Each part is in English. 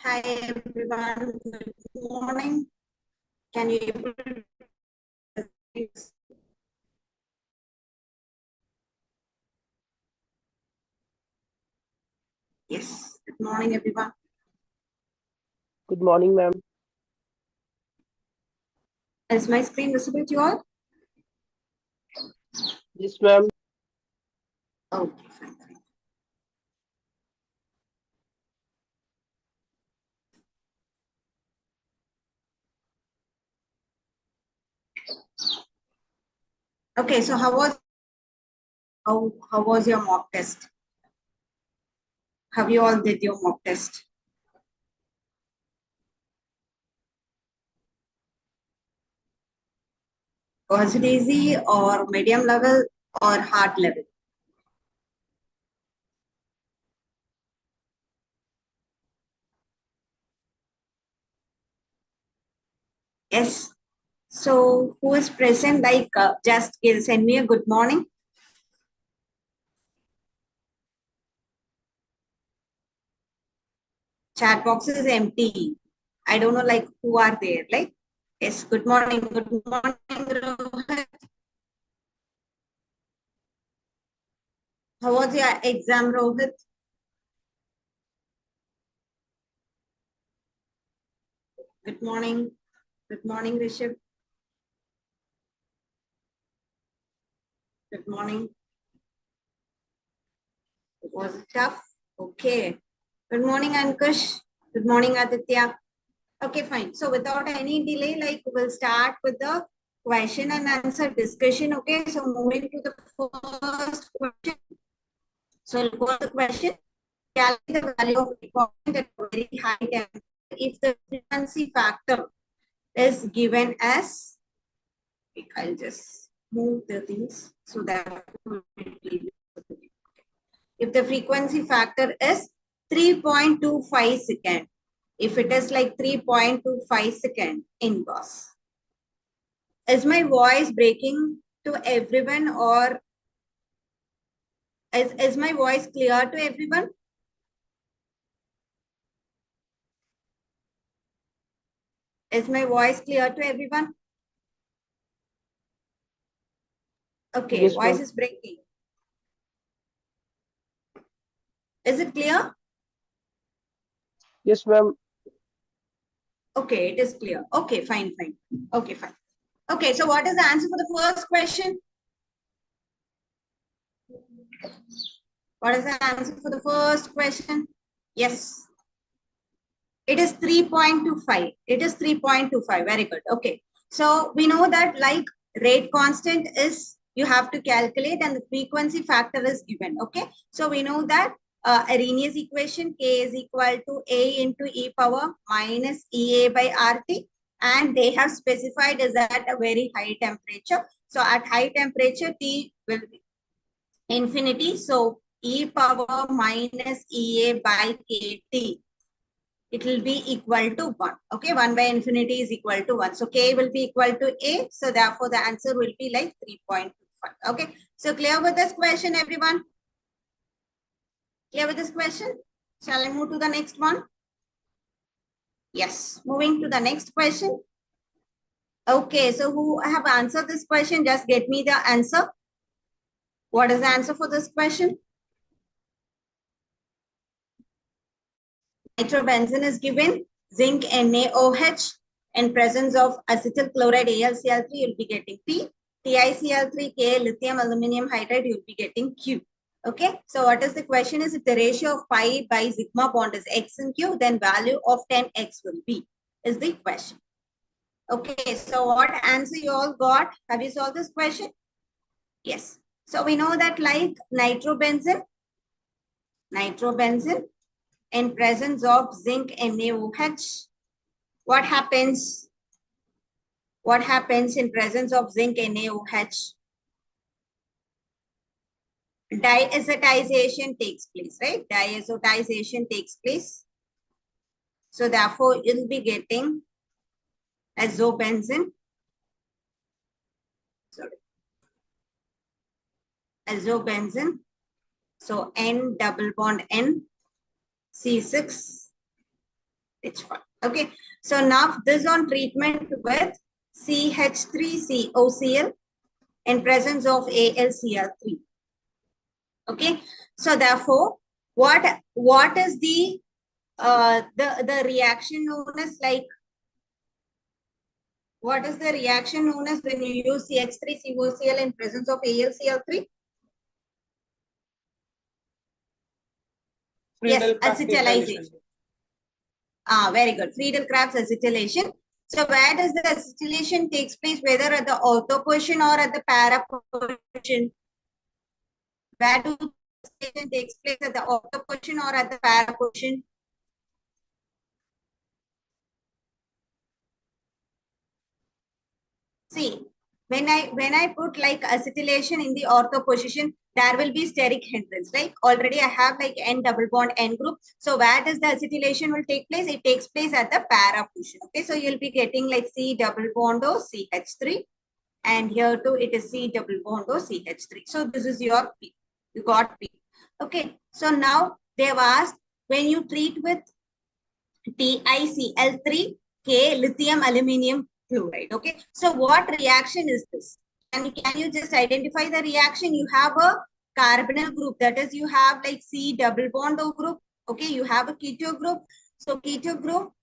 Hi everyone, good morning. Can you able to Yes, good morning everyone. Good morning, ma'am. Is my screen visible to you all? Yes, ma'am. Okay, fine. Okay, so how was your mock test? Have you all did your mock test? Was it easy or medium level or hard level? Yes. So who is present? Like just send me a good morning. Chat box is empty. I don't know like who are there. Like yes, good morning. Good morning, Rohit. How was your exam, Rohit? Good morning. Good morning, Rishabh. Good morning. Was it tough? Okay. Good morning, Ankush. Good morning, Aditya. Okay, fine. So without any delay, like we'll start with the question and answer discussion. Okay, so moving to the first question. So we'll go to the question. Calculate the value of recording at a very high temperature if the frequency factor is given as, I'll just move the things so that if the frequency factor is 3.25 second, if it is like 3.25 second in Gauss. Is my voice breaking to everyone or is my voice clear to everyone? Is my voice clear to everyone? Okay, Yes, voice ma'am. is breaking. Is it clear? Yes, ma'am. Okay, it is clear. Okay, fine, fine. Okay, fine. Okay, so what is the answer for the first question? What is the answer for the first question? Yes. It is 3.25. It is 3.25. Very good. Okay. So we know that like rate constant is you have to calculate and the frequency factor is given. Okay. So we know that Arrhenius equation K is equal to A into E power minus EA by RT. And they have specified is at a very high temperature. So at high temperature, T will be infinity. So E power minus EA by KT, it will be equal to 1. Okay, 1 by infinity is equal to 1. So K will be equal to A. So therefore, the answer will be like 3.25. Okay, so clear with this question, everyone? Clear with this question? Shall I move to the next one? Yes, moving to the next question. Okay, so who have answered this question? Just get me the answer. What is the answer for this question? Nitrobenzene is given, zinc NaOH, in presence of acetyl chloride AlCl3, you'll be getting P. TiCl3K, lithium aluminum hydride, you'll be getting Q. Okay, so what is the question is if the ratio of pi by sigma bond is X and Q, then value of 10X will be, is the question. Okay, so what answer you all got? Have you solved this question? Yes. So we know that like nitrobenzene in presence of zinc NaOH, what happens? What happens in presence of zinc NaOH? Diazotization takes place, right? Diazotization takes place. So therefore, you'll be getting azobenzene. Sorry. Azobenzene. So N double bond N, C6, It's fine. Okay. So now this on treatment with CH3COCl in presence of AlCl3. Okay. So therefore, what is the reaction known as like, what is the reaction known as when you use CH3COCl in presence of AlCl3? Yes, acetylation. Very good. Friedel-Crafts acetylation. So where does the acetylation takes place? Whether at the ortho position or at the para position? Where do acetylation takes place, at the ortho position or at the para position? See, when I put like acetylation in the ortho position, there will be steric hindrance, right? Already I have like N double bond N group. So where does the acetylation will take place? It takes place at the para position. Okay, so you'll be getting like C double bond O CH3, and here too it is C double bond O CH3. So this is your P. You got P. Okay, so now they have asked when you treat with TiCl3K lithium aluminium fluoride. Okay, so what reaction is this? And can you just identify the reaction? You have a carbonyl group, that is, you have like C double bond O group. Okay, you have a keto group. So keto group,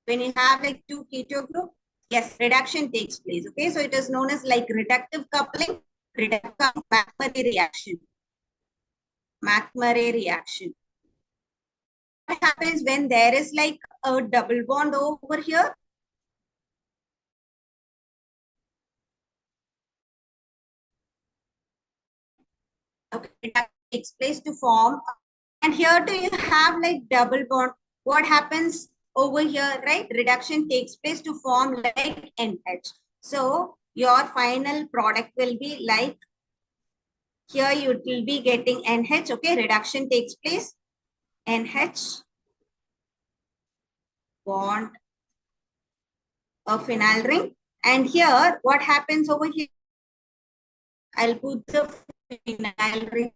when you have like two keto group, yes, reduction takes place. Okay, so it is known as like reductive coupling, McMurray reaction. McMurray reaction. What happens when there is like a double bond over here? Okay, that takes place to form, and here too you have like double bond. What happens over here, right? Reduction takes place to form like NH. So your final product will be like, here you will be getting NH. Okay, reduction takes place, NH bond a phenyl ring, and here what happens over here? I'll put the phenyl ring,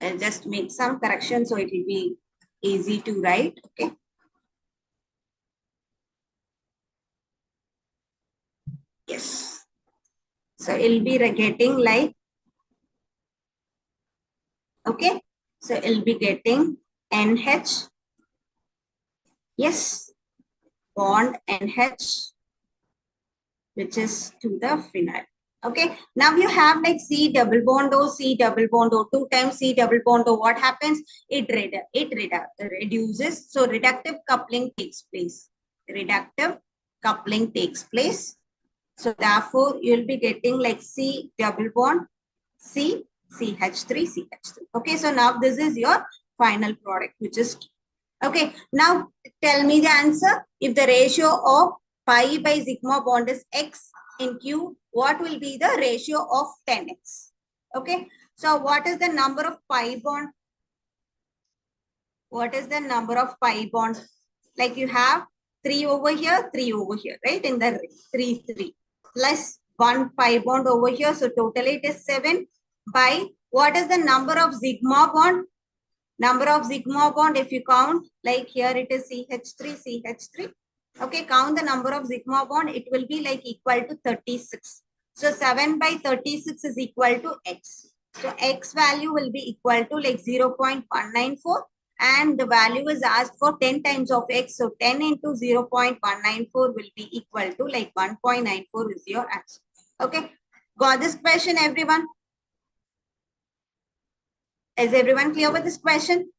I'll just make some correction so it will be easy to write. Okay. Yes. So it'll be getting like, okay. So it'll be getting NH. Yes. Bond NH, which is to the phenyl. Okay. Now you have like C double bond O, C double bond O, 2 times C double bond O. What happens? It reduces. So reductive coupling takes place. Reductive coupling takes place. So therefore, you'll be getting like C double bond C, CH3, CH3. Okay, so now this is your final product, which is, okay. Now tell me the answer. If the ratio of pi by sigma bond is X in Q, what will be the ratio of 10X? Okay, so what is the number of pi bond? What is the number of pi bond? Like you have 3 over here, 3 over here, right? In the ring, 3 plus 1 pi bond over here. So total it is 7 by, what is the number of sigma bond? Number of sigma bond, if you count, like here it is CH3, CH3. Okay, count the number of sigma bond, it will be like equal to 36. So 7 by 36 is equal to X. So X value will be equal to like 0.194. And the value is asked for 10 times of X. So 10 into 0.194 will be equal to like 1.94 is your answer. Okay. Got this question, everyone? Is everyone clear with this question?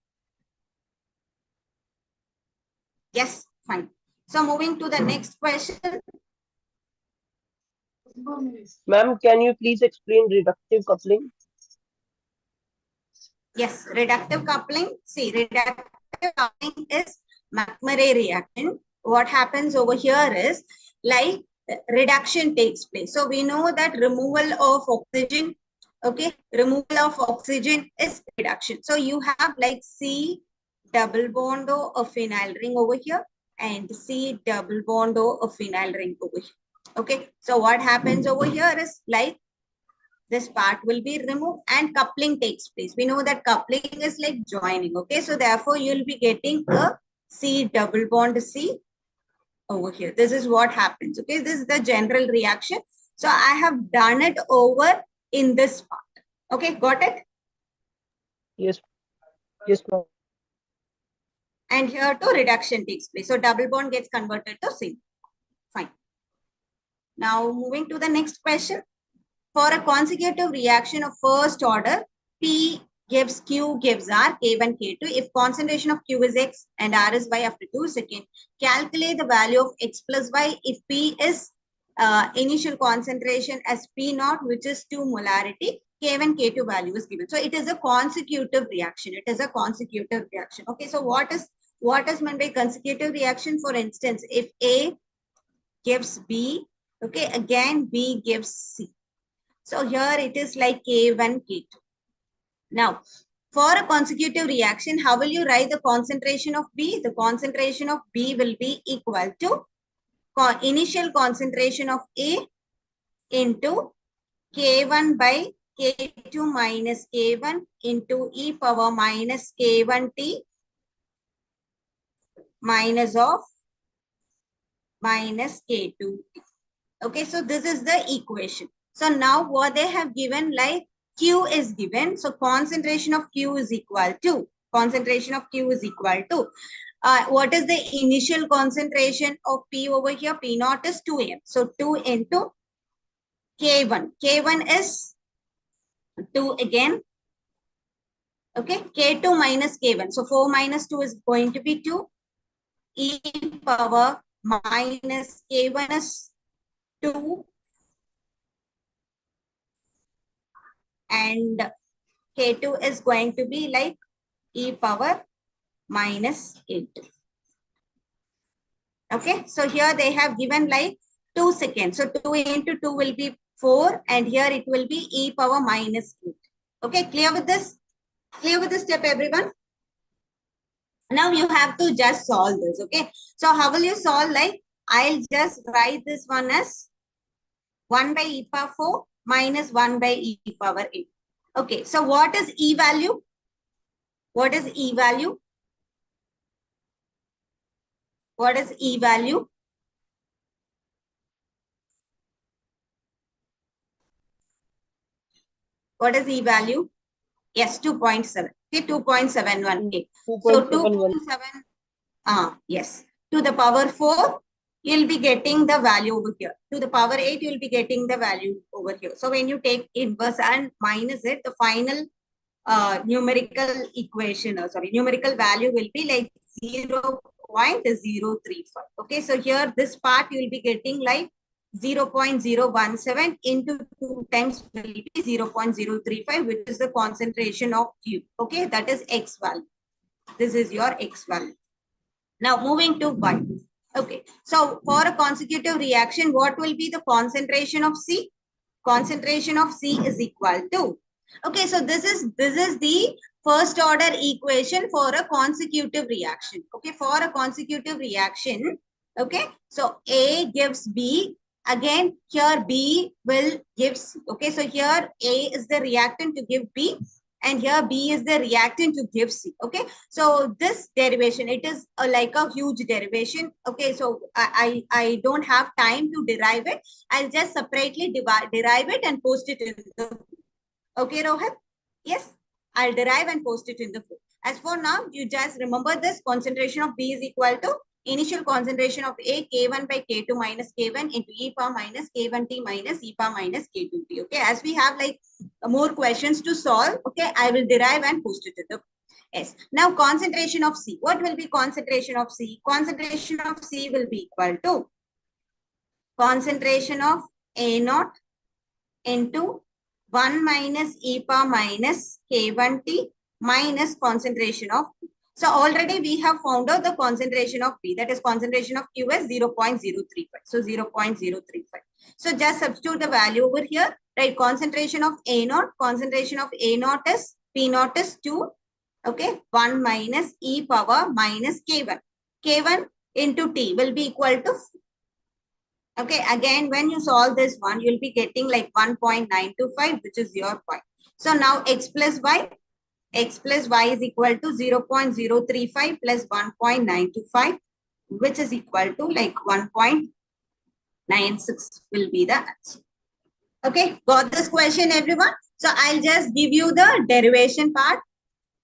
Yes, fine. So moving to the next question. Ma'am, can you please explain reductive coupling? Yes, reductive coupling. See, reductive coupling is McMurray reaction. What happens over here is like reduction takes place. So we know that removal of oxygen, okay, removal of oxygen is reduction. So you have like C double bond O, a phenyl ring over here, and C double bond O, a phenyl ring over here. Okay, so what happens over here is like This part will be removed and coupling takes place. We know that coupling is like joining. Okay, so therefore you'll be getting a C double bond C over here. This is what happens. Okay, this is the general reaction. So I have done it over in this part. Okay, got it? Yes. Yes, ma'am. And here too reduction takes place. So double bond gets converted to single. Fine. Now moving to the next question. For a consecutive reaction of first order, P gives Q gives R, K1, K2. If concentration of Q is X and R is Y after 2 seconds, calculate the value of X plus Y if P is initial concentration as P naught, which is 2 molarity, K1, K2 value is given. So it is a consecutive reaction. It is a consecutive reaction. Okay, so what is meant by consecutive reaction? For instance, if A gives B, okay, again B gives C. So here it is like K1, K2. Now, for a consecutive reaction, how will you write the concentration of B? The concentration of B will be equal to initial concentration of A into K1 by K2 minus K1 into e power minus K1T minus of minus K2. Okay, so this is the equation. So now what they have given, like Q is given. So concentration of Q is equal to, what is the initial concentration of P over here? P naught is 2M. So 2 into K1. K1 is 2 again. Okay, K2 minus K1. So 4 minus 2 is going to be 2. E power minus K1 is 2. And K2 is going to be like e power minus 8. Okay, so here they have given like 2 seconds. So 2 into 2 will be 4 and here it will be e power minus 8. Okay, clear with this? Clear with this step, everyone? Now you have to just solve this. Okay, so how will you solve? Like I'll just write this one as 1 by e power 4 minus 1 by e power 8. Okay, so what is e value? What is e value? What is e value? What is e value? Yes, 2.7. Okay, 2.71. Okay. So 2.7. Yes. To the power 4, you'll be getting the value over here. To the power 8, you'll be getting the value over here. So when you take inverse and minus it, the final numerical equation, numerical value will be like 0.035. Okay, so here this part you will be getting like 0.017 into 2 times will be 0.035, which is the concentration of Q. Okay, that is X value. This is your X value. Now moving to Y. Okay, so for a consecutive reaction, what will be the concentration of C? Concentration of C is equal to. Okay, so this is the first order equation for a consecutive reaction. Okay, for a consecutive reaction. Okay, so A gives B. Again, here B will give C. Okay, so here A is the reactant to give B. And here B is the reactant to give C. Okay, so this derivation, it is like a huge derivation. Okay, so I don't have time to derive it. I'll just separately derive it and post it in the. Okay, Rohit? Yes, I'll derive and post it in the book. As for now, you just remember this concentration of B is equal to initial concentration of A, K1 by K2 minus K1 into e power minus K1T minus e power minus K2T. Okay, as we have like more questions to solve, okay, I will derive and post it in the book. Yes. Now concentration of C. What will be concentration of C? Concentration of C will be equal to concentration of A naught into 1 minus e power minus K1T minus concentration of P. So already we have found out the concentration of P, that is concentration of Q is 0.035. So 0.035. So just substitute the value over here, right? Concentration of A naught, concentration of A naught is, P naught is 2. Okay, 1 minus e power minus K1. K1 into T will be equal to Okay, again, when you solve this one, you'll be getting like 1.925, which is your point. So now x plus y is equal to 0.035 plus 1.925, which is equal to like 1.96 will be the answer. Okay, got this question, everyone? So I'll just give you the derivation part.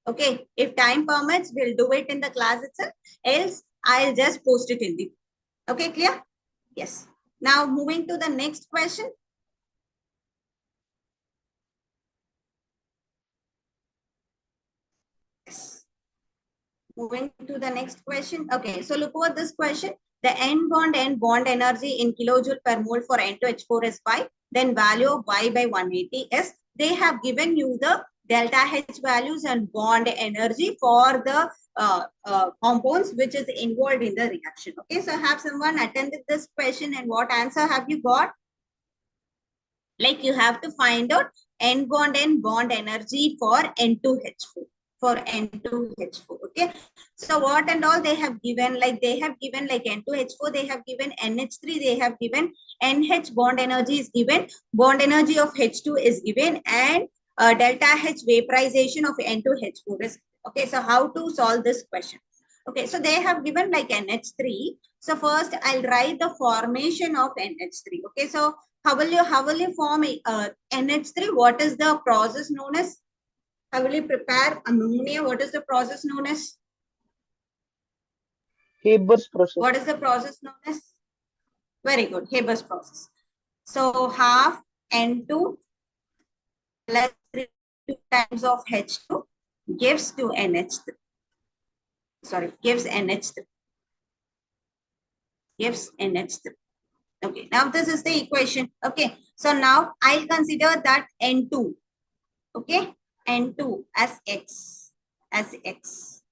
Okay, if time permits, we'll do it in the class itself. Else, I'll just post it in the. Okay, clear? Yes. Now moving to the next question. Yes. Moving to the next question. Okay, so look over this question. The N bond energy in kilojoule per mole for N2H4 is 5. Then value of Y by 180 is. They have given you the delta H values and bond energy for the compounds which is involved in the reaction. Okay, so have someone attended this question and what answer have you got? Like you have to find out N bond energy for N2H4. For N2H4. Okay. So what and all they have given, like they have given like N2H4, they have given NH3, they have given NH bond energy is given, bond energy of H2 is given, and delta H vaporization of N2H4 is. Okay. So how to solve this question? Okay. So they have given like NH3. So first I'll write the formation of NH3. Okay. So how will you form NH3? What is the process known as? How will you prepare ammonia? What is the process known as? Haber's process. What is the process known as? Very good, Haber's process. So half N2 plus 3 times of H2 gives to NH3. Sorry, gives NH3. Gives NH3. Okay, now this is the equation. Okay, so now I'll consider that N2. Okay, N2 as X. As X.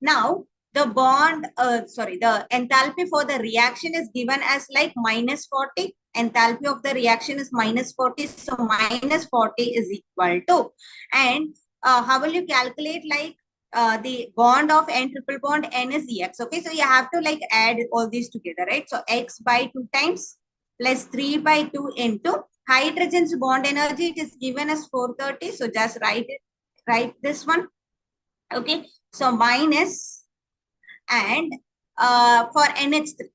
Now, the the enthalpy for the reaction is given as like minus 40. Enthalpy of the reaction is minus 40. So, minus 40 is equal to. And how will you calculate like the bond of N triple bond N is EX. Okay, so you have to like add all these together, right? So, X by 2 times plus 3 by 2 into hydrogen's bond energy. It is given as 430. So, just write this one. Okay, so minus and for NH3.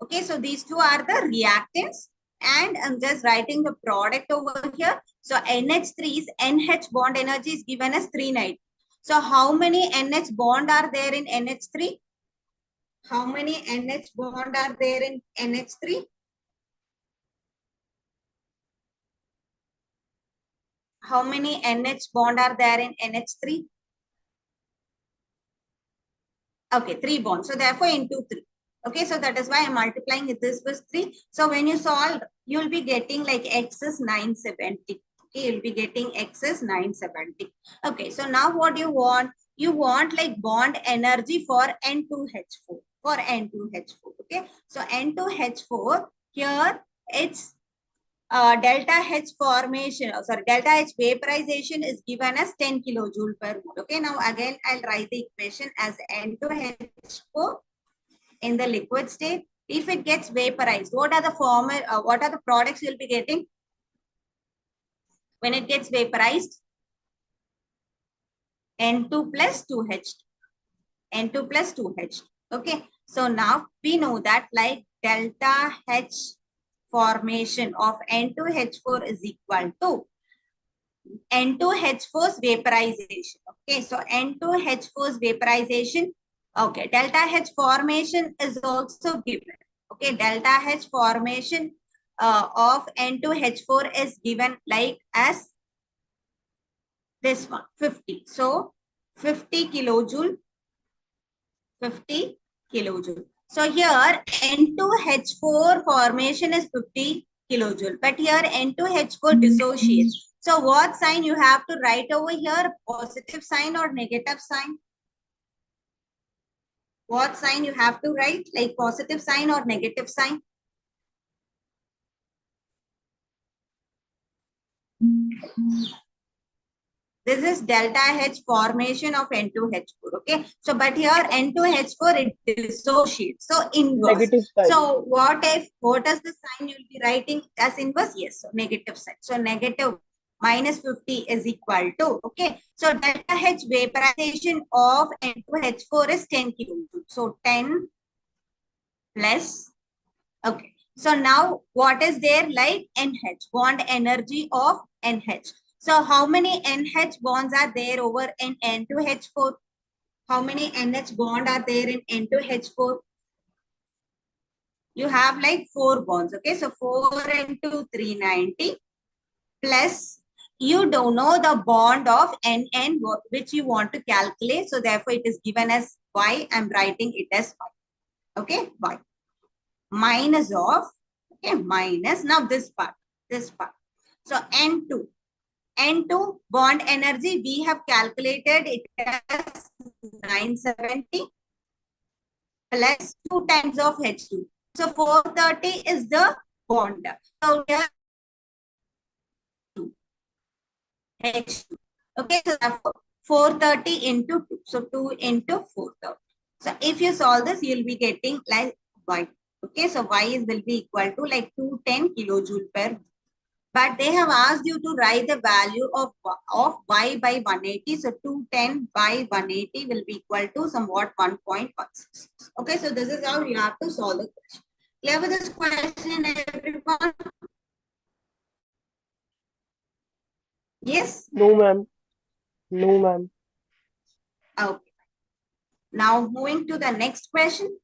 Okay, so these two are the reactants and I'm just writing the product over here. So NH3's NH bond energy is given as 390. So how many NH bond are there in NH3? How many NH bond are there in NH3? How many NH bond are there in NH3? Okay, 3 bonds. So therefore into 3. Okay, so that is why I'm multiplying it. This was 3. So when you solve, you'll be getting like X is 970. Okay, you'll be getting X is 970. Okay, so now what you want? You want like bond energy for N2H4. For N2H4. Okay, so N2H4, here it's delta H formation, delta H vaporization is given as 10 kilojoule per mole. Okay, now again, I'll write the equation as N2H4 in the liquid state. If it gets vaporized, what are the products you'll be getting when it gets vaporized? N2 plus 2H2. N2 plus 2H2. Okay, so now we know that like delta H formation of N2H4 is equal to N2H4's vaporization. Okay, so N2H4's vaporization. Okay, delta H formation is also given. Okay, delta H formation of N2H4 is given like as this one, 50. So 50 kilojoule. 50 kilojoule. So here N2H4 formation is 50 kilojoule, but here N2H4 dissociates. So what sign you have to write over here? Positive sign or negative sign? What sign you have to write? Like positive sign or negative sign? This is delta H formation of N2H4. Okay. So, but here N2H4 it dissociates. So inverse. Negative sign. So what is the sign you'll be writing as inverse? Yes. So negative sign. So negative minus 50 is equal to, okay. So delta H vaporization of N2H4 is 10 kilojoules. So 10 plus, okay. So now what is there like NH, bond energy of NH. So how many NH bonds are there over in N2H4? How many NH bond are there in N2H4? You have like 4 bonds, okay? So 4 into 390 plus, you don't know the bond of NN which you want to calculate. So therefore it is given as Y. I'm writing it as Y, okay? Y. Minus of, okay, minus, now this part. So N2 bond energy, we have calculated it as 970 plus 2 times of H2. So 430 is the bond. So we have H2. Okay, so therefore 430 into 2. So 2 into 430. So if you solve this, you'll be getting like Y. Okay, so Y will be equal to like 210 kilojoule per. But they have asked you to write the value of Y by 180. So 210 by 180 will be equal to somewhat 1.16. Okay, so this is how you have to solve the question. Clear with this question, everyone? Yes? No, ma'am. No, ma'am. Okay. Now moving to the next question.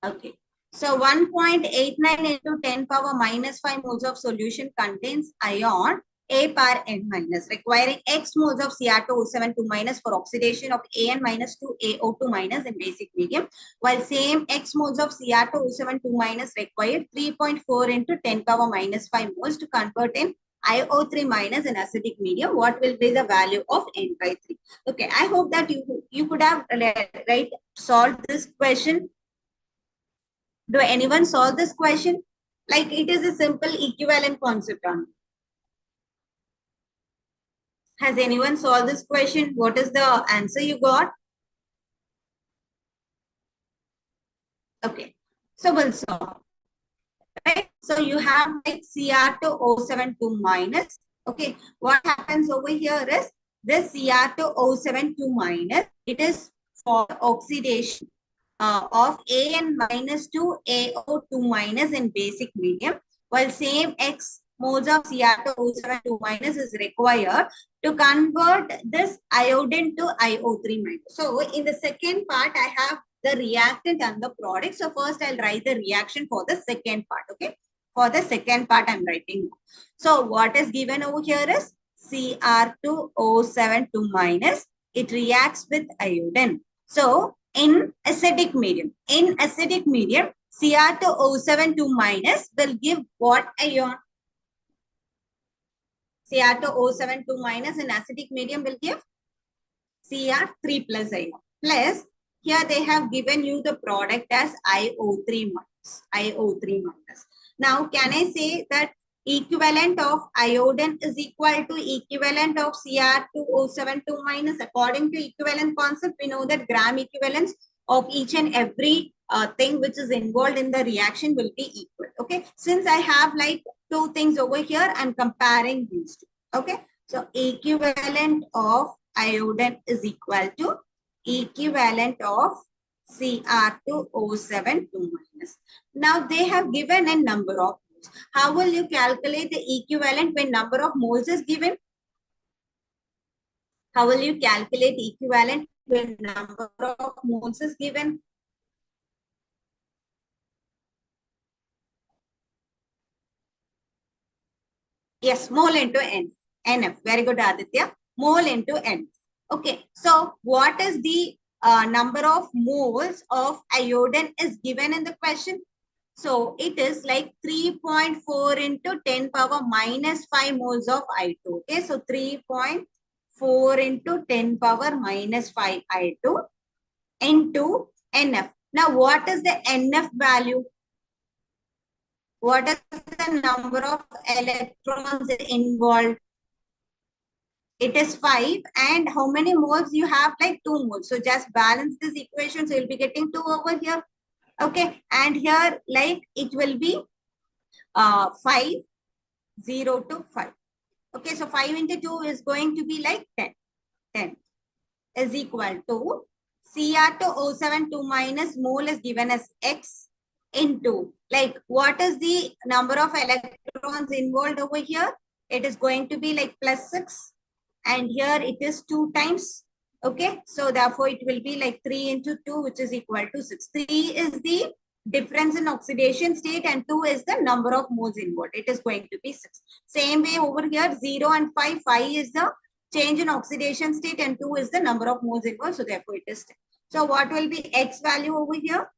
Okay. So 1.89 into 10 power minus 5 moles of solution contains ion A power N minus, requiring X moles of Cr2O7 2 minus for oxidation of An minus to AO2 minus in basic medium, while same X moles of Cr2O7 2 minus required 3.4 into 10 power minus 5 moles to convert in IO3 minus in acidic medium. What will be the value of N by 3? Okay, I hope that you could have solved this question. Do anyone solve this question? Like it is a simple equivalent concept only. Has anyone solved this question? What is the answer you got? Okay, so we'll solve. Right? So you have like Cr2O7 2 minus. Okay, what happens over here is this Cr2O7 2 minus, it is for oxidation of An minus to AO2 minus in basic medium, while same X moles of Cr2O7 2 minus is required to convert this iodine to IO3 minus. So in the second part, I have the reactant and the product. So first I'll write the reaction for the second part, okay? For the second part, I'm writing. So what is given over here is Cr2O7 2 minus. It reacts with iodine. So in acidic medium, Cr2O7 2 minus will give what ion? Cr2O7 2 minus in acidic medium will give Cr3 plus ion. Plus, here they have given you the product as IO3 minus. Now, can I say that equivalent of iodine is equal to equivalent of Cr2O7 2 minus? According to equivalent concept, we know that gram equivalence of each and every thing which is involved in the reaction will be equal. Okay, since I have like two things over here, I'm comparing these two. Okay, so equivalent of iodine is equal to equivalent of Cr2O7 2 minus. Now they have given a number of moles. How will you calculate the equivalent when number of moles is given? How will you calculate equivalent when number of moles is given? Yes, mole into N. NF. Very good, Aditya. Mole into N. Okay. So what is the number of moles of iodine is given in the question? So it is like 3.4 into 10 power minus 5 moles of I2. Okay. So 3.4 into 10 power minus 5 I2 into NF. Now what is the NF value? What is the number of electrons involved? It is 5. And how many moles you have? Like 2 moles. So just balance this equation. So you'll be getting 2 over here. Okay. And here, like, it will be 5, 0 to 5. Okay. So 5 into 2 is going to be like 10. 10 is equal to Cr2O7 minus mole is given as X into, like, what is the number of electrons involved over here? It is going to be like +6. And here it is 2 times. Okay. So therefore it will be like 3 into 2, which is equal to 6. 3 is the difference in oxidation state and 2 is the number of moles involved. It is going to be 6. Same way over here, 0 and 5. 5 is the change in oxidation state and 2 is the number of moles involved. So therefore it is 10. So what will be X value over here?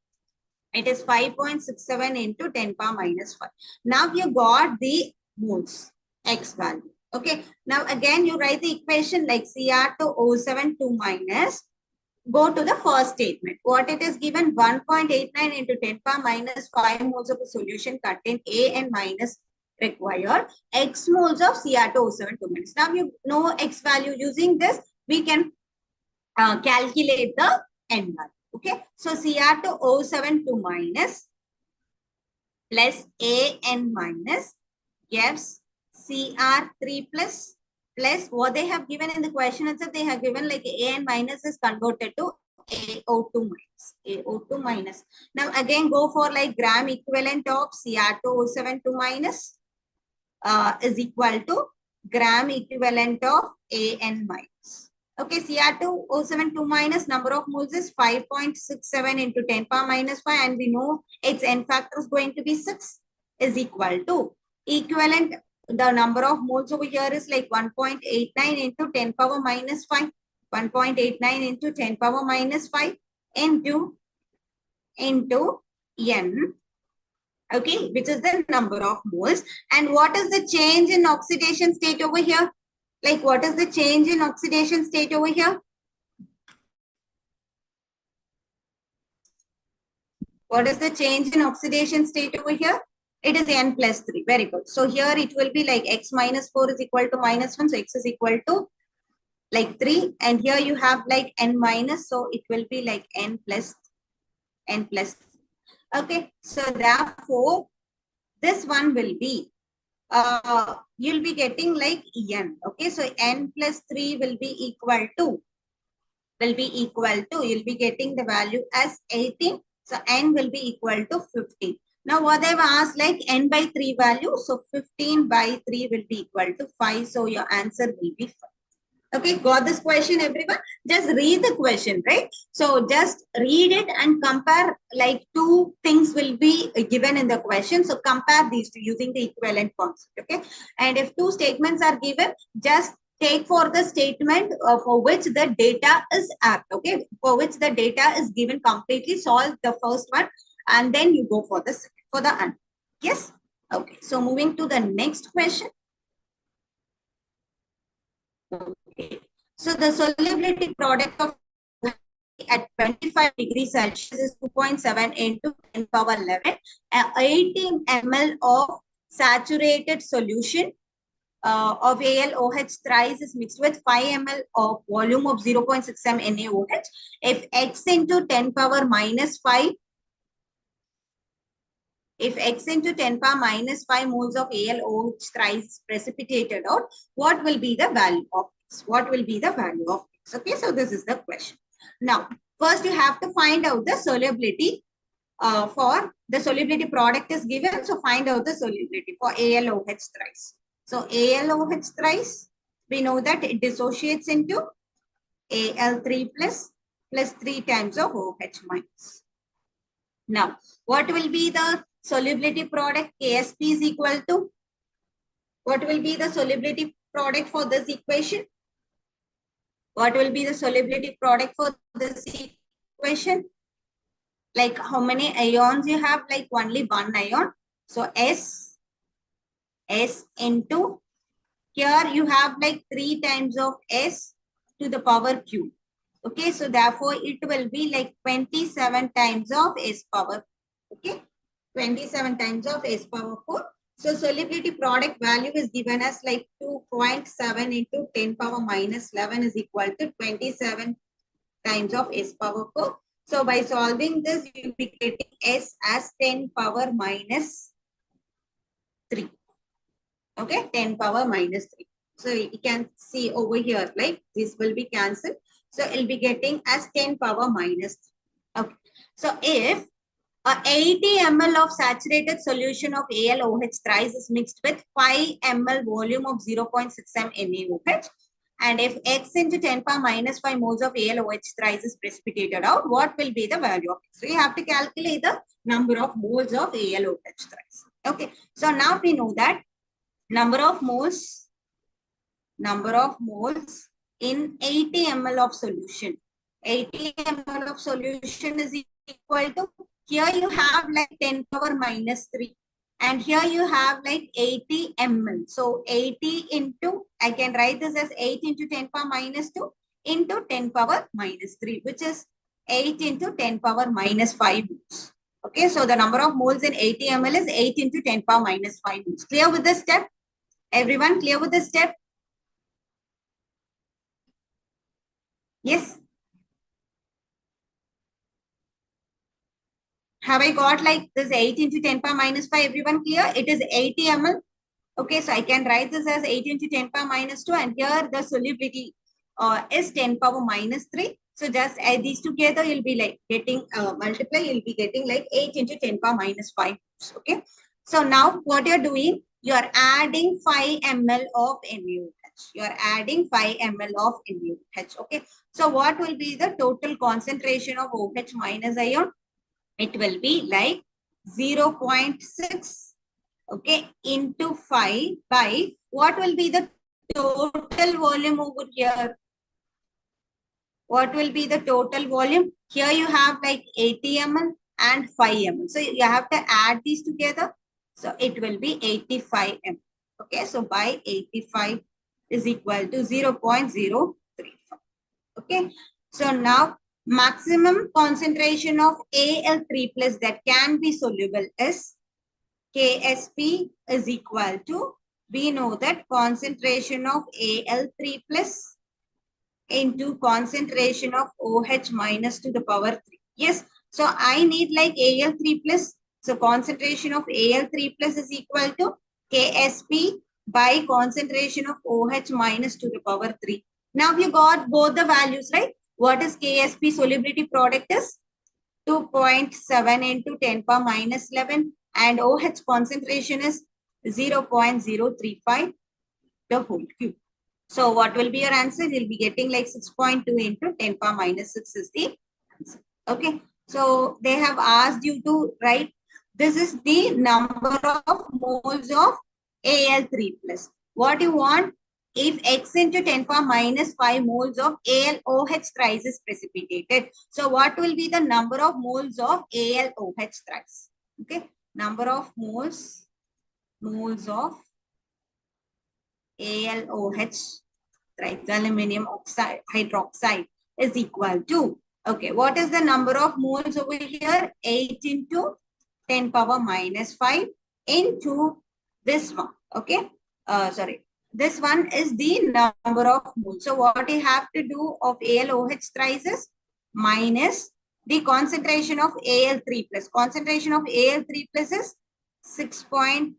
It is 5.67 into 10 power minus 5. Now you got the moles, X value. Okay. Now again, you write the equation like Cr2O7 minus. Go to the first statement. What it is given? 1.89 into 10 power minus 5 moles of a solution contain A and minus required X moles of Cr2O7 minus. Now you know X value. Using this, we can calculate the N value. Okay. So Cr2O7 minus plus AN minus gives Cr3 plus what they have given in the question itself, they have given like AN minus is converted to AO2 minus. AO2 minus. Now again go for like gram equivalent of Cr2O7 minus is equal to gram equivalent of AN minus. Okay, Cr2O7 minus number of moles is 5.67 into 10 power minus 5 and we know its N factor is going to be 6 is equal to equivalent. The number of moles over here is like 1.89 into 10 power minus 5. 1.89 into 10 power minus 5 into N. Okay, which is the number of moles. And what is the change in oxidation state over here? Like what is the change in oxidation state over here? What is the change in oxidation state over here? It is N plus 3. Very good. So here it will be like X minus 4 is equal to minus 1. So X is equal to like 3. And here you have like N minus. So it will be like N plus 3. Okay. So therefore, this one will be, you'll be getting like N. Okay. So N plus 3 will be equal to, you'll be getting the value as 18. So N will be equal to 15. Now what they've asked like N by 3 value. So 15 by 3 will be equal to 5. So your answer will be 5. Okay, got this question everyone? Just read the question, right? So just read it and compare, like 2 things will be given in the question. So compare these two using the equivalent concept, okay? And if 2 statements are given, just take for the statement for which the data is apt, okay? For which the data is given completely, solve the first one and then you go for the second, for the answer. Yes? Okay, so moving to the next question. Okay. So the solubility product of at 25 degrees Celsius is 2.7 into 10 power 11. 18 ml of saturated solution of AlOH thrice is mixed with 5 ml of volume of 0.6 m NaOH. If X into 10 power minus 5, if X into 10 power minus 5 moles of AlOH thrice is precipitated out, what will be the value of X? What will be the value of X? Okay, so this is the question. Now, first you have to find out the solubility for the solubility product is given. So find out the solubility for AlOH thrice. So AlOH thrice, we know that it dissociates into Al3 plus 3 times of OH minus. Now, what will be the solubility product? Ksp is equal to, what will be the solubility product for this equation? What will be the solubility product for this equation? Like how many ions you have? Like only one ion. So S into, here you have like 3 times of S to the power Q. Okay, so therefore it will be like 27 times of S power. Okay, 27 times of S power 4. So solubility product value is given as like 2.7 into 10 power minus 11 is equal to 27 times of S power 4. So by solving this, you will be getting S as 10 power minus 3. Okay, 10 power minus 3. So you can see over here, like this will be cancelled. So it will be getting as 10 power minus 3. Okay. So if 80 ml of saturated solution of AlOH thrice is mixed with 5 ml volume of 0.6 m NaOH, and if X into 10 power minus 5 moles of AlOH thrice is precipitated out, what will be the value of X? So you have to calculate the number of moles of AlOH thrice. Okay. So now we know that number of moles in 80 ml of solution. 80 ml of solution is equal to, here you have like 10 power minus 3 and here you have like 80 ml. So 80 into, I can write this as 8 into 10 power minus 2 into 10 power minus 3, which is 8 into 10 power minus 5 moles. Okay, so the number of moles in 80 ml is 8 into 10 power minus 5 moles. Clear with this step? Everyone clear with this step? Yes. Have I got like this 8 into 10 power minus 5? Everyone clear? It is 80 ml. Okay, so I can write this as 8 into 10 power minus 2 and here the solubility is 10 power minus 3. So just add these together, you'll be like getting multiply, you'll be getting like 8 into 10 power minus 5. Okay. So now what you're doing, you're adding 5 ml of NaOH. You're adding 5 ml of NaOH. Okay. So what will be the total concentration of OH minus ion? It will be like 0.6, okay, into 5 by what will be the total volume over here? What will be the total volume? Here you have like 80 ml and 5 ml. So you have to add these together. So it will be 85 ml. Okay, so by 85 is equal to 0.035. Okay, so now maximum concentration of Al3 plus that can be soluble is KSP is equal to, we know that concentration of Al3 plus into concentration of OH minus to the power 3. Yes, so I need like Al3 plus. So concentration of Al3 plus is equal to KSP by concentration of OH minus to the power 3. Now you got both the values, right? What is KSP solubility product is 2.7 into 10 power minus 11 and OH concentration is 0.035 the whole cube. So what will be your answer? You'll be getting like 6.2 into 10 power minus 6 is the answer. Okay. So they have asked you to write, this is the number of moles of Al3 plus. What you want? If X into 10 power minus 5 moles of AlOH thrice is precipitated. So what will be the number of moles of AlOH thrice? Okay. Number of moles of AlOH thrice, aluminum oxide, hydroxide is equal to, okay, what is the number of moles over here? 8 into 10 power minus 5 into this one, okay? Sorry, this one is the number of moles. So what you have to do of AlOH thrice is minus the concentration of Al3 plus. Concentration of Al3 plus is 6.2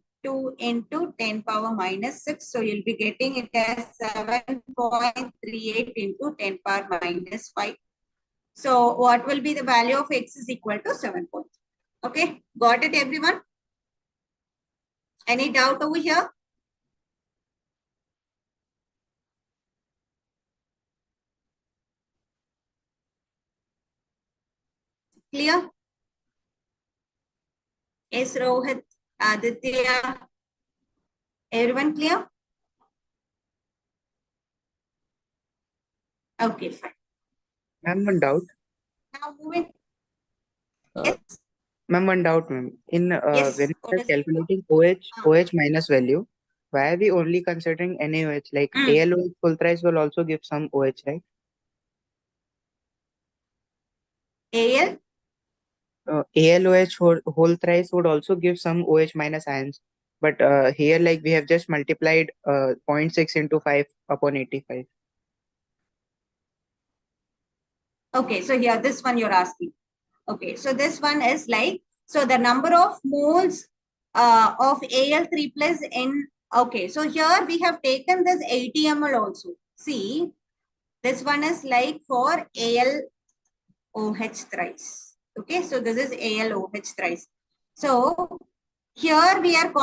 into 10 power minus 6. So you'll be getting it as 7.38 into 10 power minus 5. So what will be the value of X is equal to 7. Okay, got it everyone? Any doubt over here? Clear? Yes, Rohit, Aditya, everyone clear? Okay, fine. Ma'am, one doubt. Now moving. Uh, Yes. Ma'am, one doubt, ma'am. Yes. When we What are is calculating OH minus value, why are we only considering NaOH? Like AlOH full thrice will also give some OH, right? Al? AlOH whole thrice would also give some OH minus ions, But here, like, we have just multiplied 0.6 into 5 upon 85. Okay, so here, this one you're asking. Okay, so this one is like, so the number of moles of Al3 plus N. Okay, so here we have taken this 80 ml also. See, this one is like for AlOH thrice. Okay, so this is AlOH thrice. So here we are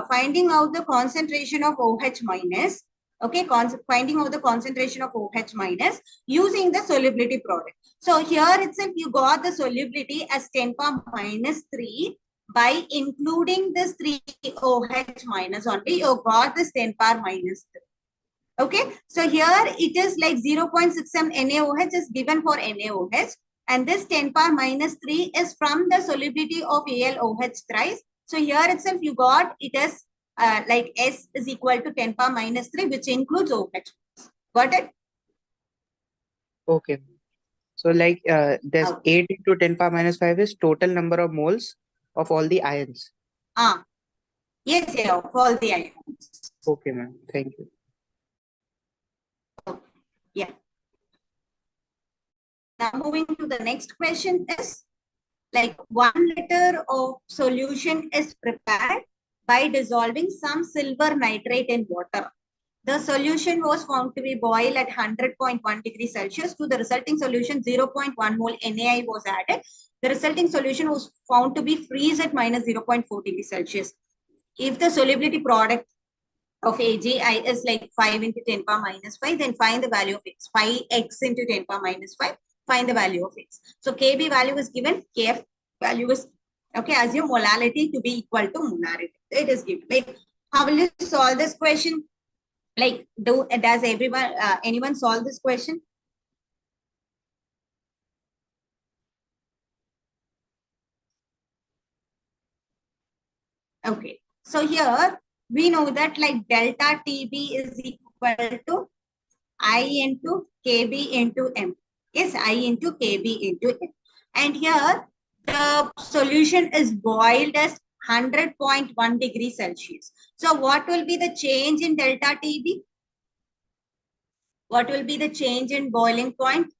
finding out the concentration of OH minus. Okay, finding out the concentration of OH minus using the solubility product. So here itself you got the solubility as 10 power minus 3 by including this 3 OH minus only. You got this 10 power minus 3. Okay, so here it is like 0.67 NaOH is given for NaOH, and this 10 power minus 3 is from the solubility of AlOH thrice. So here itself you got it as like S is equal to 10 power minus 3, which includes OH. Got it? Okay. So like there's Okay. 8 into 10 power minus 5 is total number of moles of all the ions. Yes, yeah, of all the ions. Okay, ma'am. Thank you. Yeah. Now moving to the next question is, like 1 liter of solution is prepared by dissolving some silver nitrate in water. The solution was found to be boiled at 100.1 degrees Celsius. To the resulting solution, 0.1 mole NaI was added. The resulting solution was found to be freeze at minus 0.4 degrees Celsius. If the solubility product of AgI is like 5 into 10 power minus 5, then find the value of X. 5x into 10 power minus 5, find the value of X. So Kb value is given, Kf value is, okay, assume molality to be equal to molarity. It is given. Like, how will you solve this question? Like, does everyone, anyone solve this question? Okay. So here we know that like delta TB is equal to I into Kb into M. Yes, I into Kb into M. And here the solution is boiled as 100.1 degrees Celsius. So what will be the change in delta TB? What will be the change in boiling point?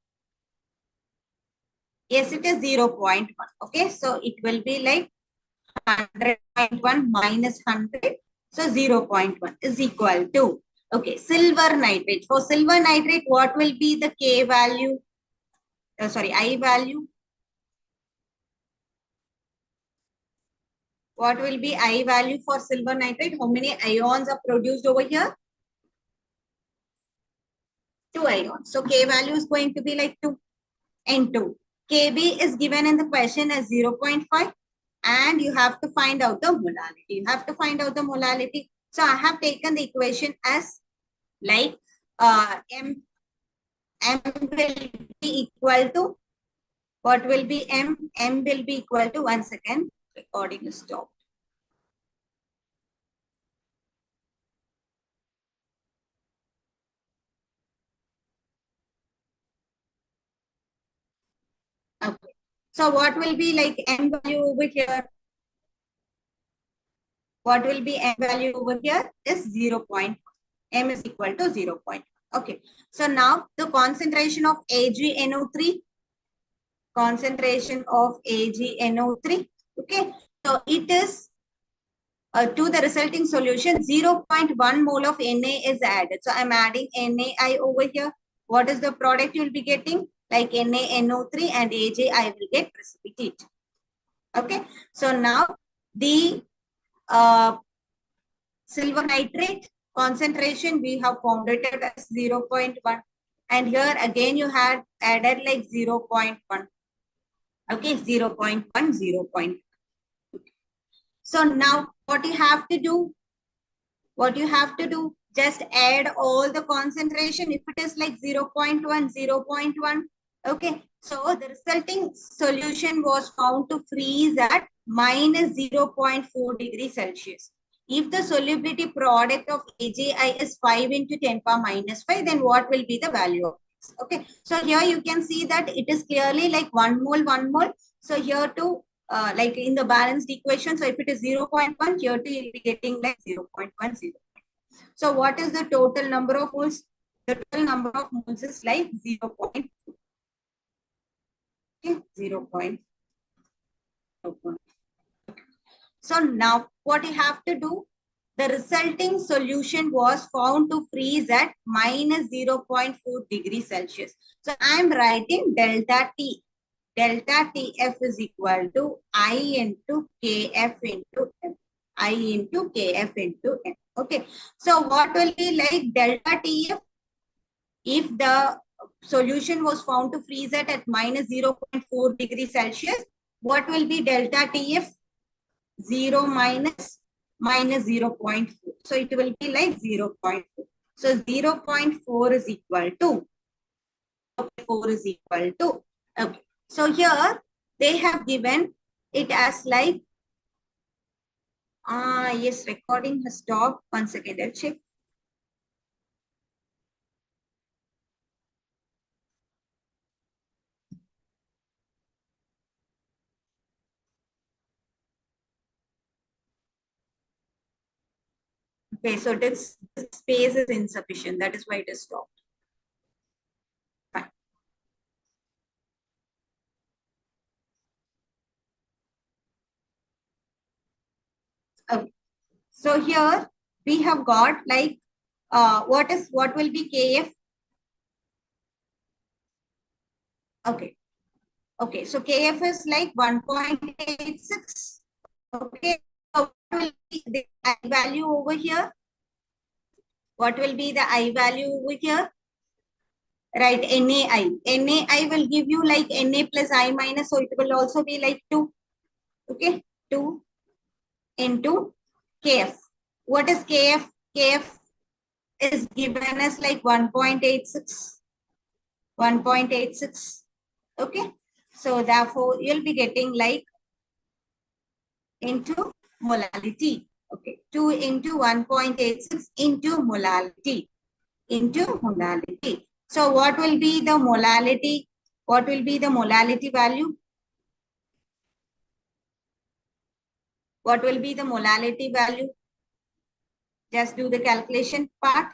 Yes, it is 0.1. Okay, so it will be like 100.1 minus 100. So 0.1 is equal to, okay, silver nitrate. For silver nitrate, what will be the K value? Sorry, I value. What will be I value for silver nitrate? How many ions are produced over here? 2 ions. So K value is going to be like 2 and 2. Kb is given in the question as 0.5. And you have to find out the molality. You have to find out the molality. So I have taken the equation as like M will be equal to, what will be M? M will be equal to, 1 second, recording is stopped. Okay. So what will be like M value over here? What will be M value over here is 0.1. M is equal to 0.1. Okay. So now the concentration of AgNO3, concentration of AgNO3. Okay. So it is to the resulting solution, 0.1 mole of Na is added. So I'm adding NaI over here. What is the product you'll be getting? Like NaNO3 and AgI will get precipitate. Okay. So now the silver nitrate concentration, we have found it as 0.1. And here again, you had added like 0.1. Okay, 0.1, 0.1. So now what you have to do? What you have to do? Just add all the concentration. If it is like 0.1, 0.1. Okay, so the resulting solution was found to freeze at minus 0.4 degrees Celsius. If the solubility product of AgI is 5 into 10 power minus 5, then what will be the value of this? Okay, so here you can see that it is clearly like 1 mole, 1 mole. So here to like in the balanced equation. So if it is 0.1, here too you'll be getting like 0.10. So what is the total number of moles? The total number of moles is like 0.2. Okay, 0.2. So now what you have to do, the resulting solution was found to freeze at minus 0.4 degrees Celsius. So I am writing delta T. Delta TF is equal to I into KF into M. I into KF into M. Okay. So what will be like delta TF? If the solution was found to freeze at minus 0.4 degrees Celsius, what will be delta TF? 0 minus 0.4. So it will be like 0.4. So 0.4 is equal to 4 is equal to. Okay. So here they have given it as like yes, recording has stopped. 1 second, I'll check. Okay, so this space is insufficient. That is why it is stopped. Fine. Okay. So here we have got like what will be KF? Okay. Okay, so KF is like 1.86. Okay, so what will be the I value over here? What will be the I value over here? Right, NaI. NaI will give you like Na plus I minus, so it will also be like 2. Okay, 2 into KF. What is KF? KF is given as like 1.86. 1.86. Okay, so therefore you'll be getting like into molality. Okay, 2 into 1.86 into molality. Into molality. So what will be the molality? What will be the molality value? What will be the molality value? Just do the calculation part.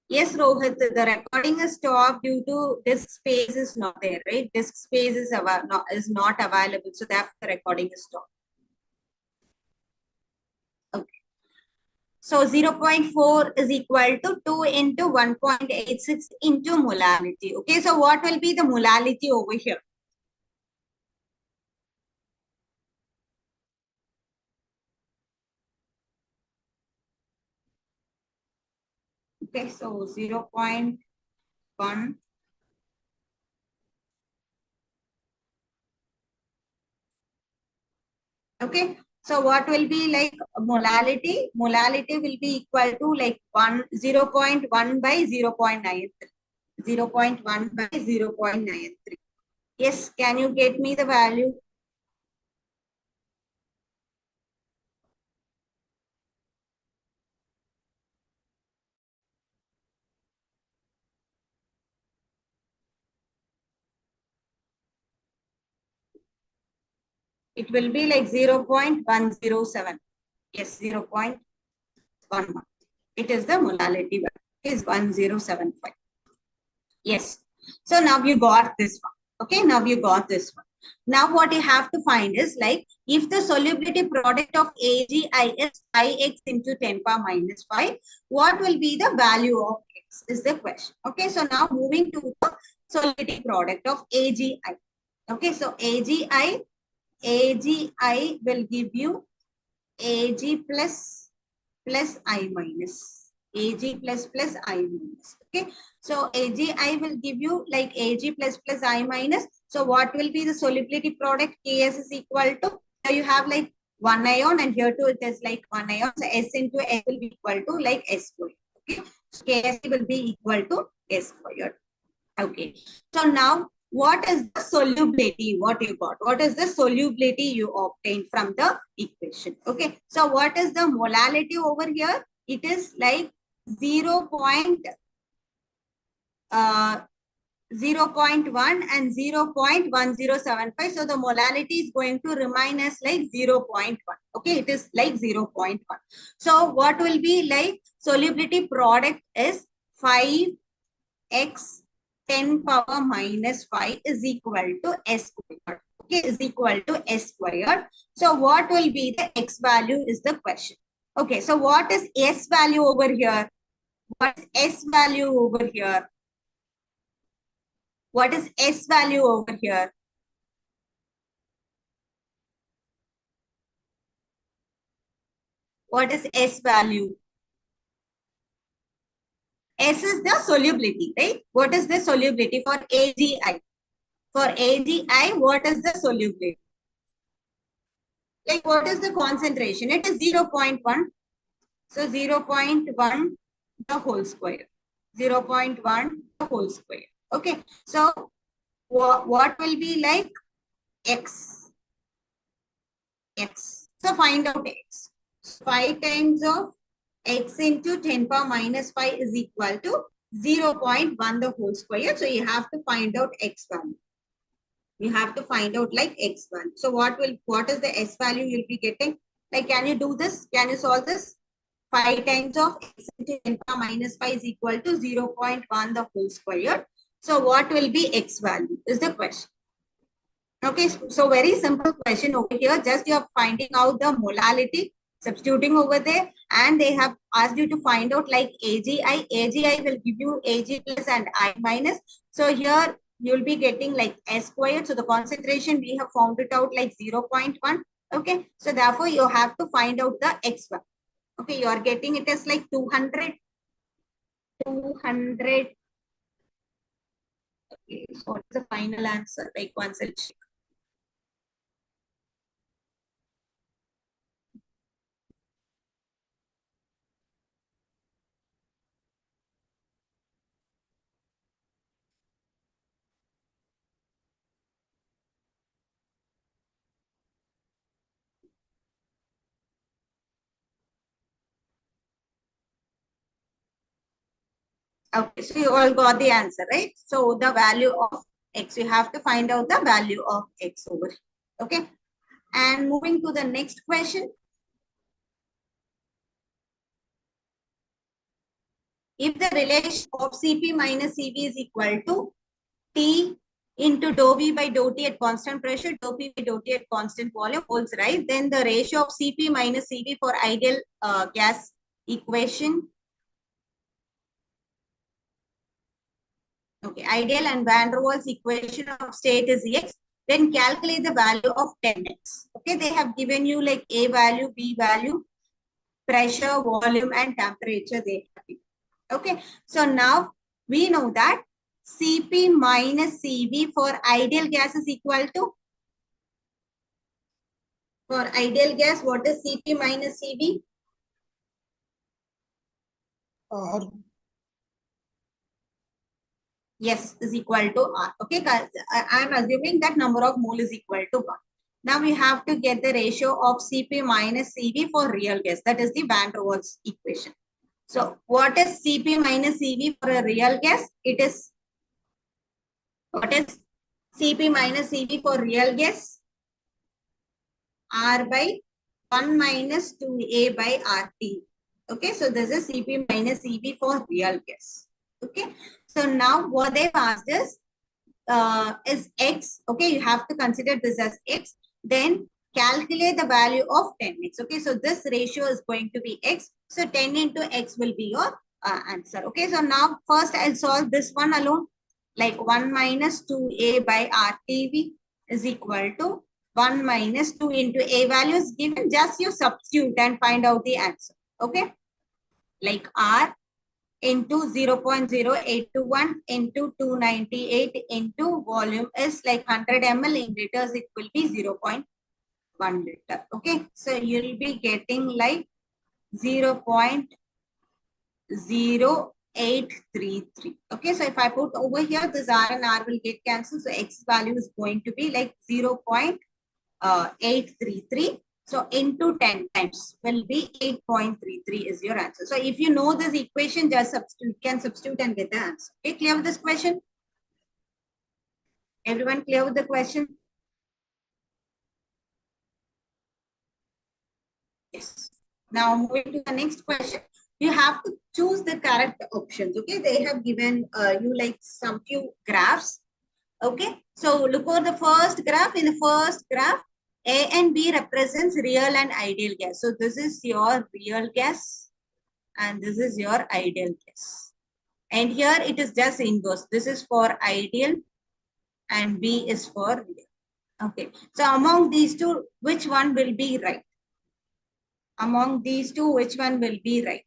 Yes, Rohit, the recording is stopped due to disk space is not there, right? Disk space is not available, so therefore the recording is stopped. Okay. So 0.4 is equal to 2 into 1.86 into molality. Okay, so what will be the molality over here? Okay, so 0.1. Okay, so what will be like molality? Molality will be equal to like 0.1 by 0.93. 0.1 by 0.93. Yes, can you get me the value? It will be like 0.107. Yes, 0.11. It is the molality value. It is 1075. Yes. So now you got this one. Okay, now you got this one. Now what you have to find is like if the solubility product of AgI is 5x into 10 power minus 5, what will be the value of x is the question. Okay, so now moving to the solubility product of AgI. Okay, so AgI will give you Ag plus I minus. Ag plus I minus. Okay. So AgI will give you like Ag plus I minus. So what will be the solubility product? Ks is equal to, so you have like 1 ion and here too it is like 1 ion. So S into S will be equal to like S squared. Okay. So Ks will be equal to S squared. Okay. So now what is the solubility? What you got? What is the solubility you obtained from the equation? Okay. So what is the molality over here? It is like 0. 0.1 and 0.1075. So the molality is going to remain as like 0.1. Okay, it is like 0.1. So what will be like solubility product is 5x 10 power minus 5 is equal to s squared. Okay, is equal to s squared. So what will be the x value is the question. Okay, so what is s value over here? What is s value over here? What is s value over here? What is s value? S is the solubility, right? What is the solubility for AgI? For AgI, what is the solubility? Like what is the concentration? It is 0.1. So 0.1 the whole square. 0.1 the whole square. Okay. So what will be like x? X. So find out x. 5 times of x into 10 power minus 5 is equal to 0.1 the whole square. So you have to find out x value. You have to find out like x value. So what is the s value you'll be getting? Like, can you do this? Can you solve this? 5 times of x into 10 power minus 5 is equal to 0.1 the whole square. So what will be x value is the question. Okay, so very simple question over here. Just you're finding out the molality, substituting over there, and they have asked you to find out like AgI. AgI will give you Ag plus and I minus. So here you'll be getting like S squared. So the concentration we have found it out like 0.1. Okay, so therefore you have to find out the X value. Okay, you are getting it as like 200. 200. Okay, so what is the final answer? Like once I'll check. Okay, so you all got the answer, right? So the value of x, you have to find out the value of x over here. Okay. And moving to the next question. If the relation of Cp minus Cv is equal to T into dou V by dou T at constant pressure, dou P by dou T at constant volume holds right, then the ratio of Cp minus Cv for ideal gas equation. Okay, ideal and van der Waals equation of state is X. Then calculate the value of 10x. Okay, they have given you like A value, B value, pressure, volume, and temperature they have given. Okay, so now we know that Cp minus Cv for ideal gas is equal to, for ideal gas, what is Cp minus Cv? Yes, is equal to R. Okay, guys, I'm assuming that number of mole is equal to 1. Now we have to get the ratio of Cp minus Cv for real gas. That is the van der Waals equation. So what is Cp minus Cv for a real gas? It is, what is Cp minus Cv for real gas? R by 1 minus 2A by RT. Okay, so this is Cp minus Cv for real gas. Okay, so now what they've asked is X. Okay, you have to consider this as X. Then calculate the value of 10x. Okay, so this ratio is going to be X. So 10 into X will be your answer. Okay, so now first I'll solve this one alone. Like 1 minus 2A by RTV is equal to 1 minus 2 into A value is given. Just you substitute and find out the answer. Okay, like R into 0.0821 into 298 into volume is like 100 ml in liters, it will be 0.1 liter. Okay, so you'll be getting like 0.0833. Okay, so if I put over here, this R and R will get cancelled. So X value is going to be like 0.833. So into 10 times will be 8.33 is your answer. So if you know this equation, just substitute, can substitute and get the answer. Okay, clear with this question? Everyone clear with the question? Yes. Now moving to the next question. You have to choose the correct options. Okay, they have given you like some few graphs. Okay, so look over the first graph. In the first graph, A and B represents real and ideal gas. So this is your real gas and this is your ideal gas. And here it is just inverse. This is for ideal and B is for real. Okay, so among these two, which one will be right? Among these two, which one will be right?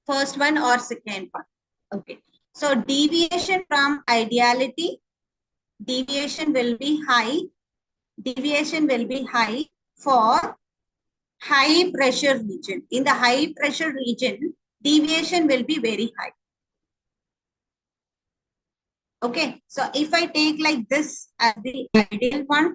First one or second one? Okay, so deviation from ideality, deviation will be high. Deviation will be high for high pressure region. In the high pressure region, deviation will be very high. Okay, so if I take like this as the ideal one,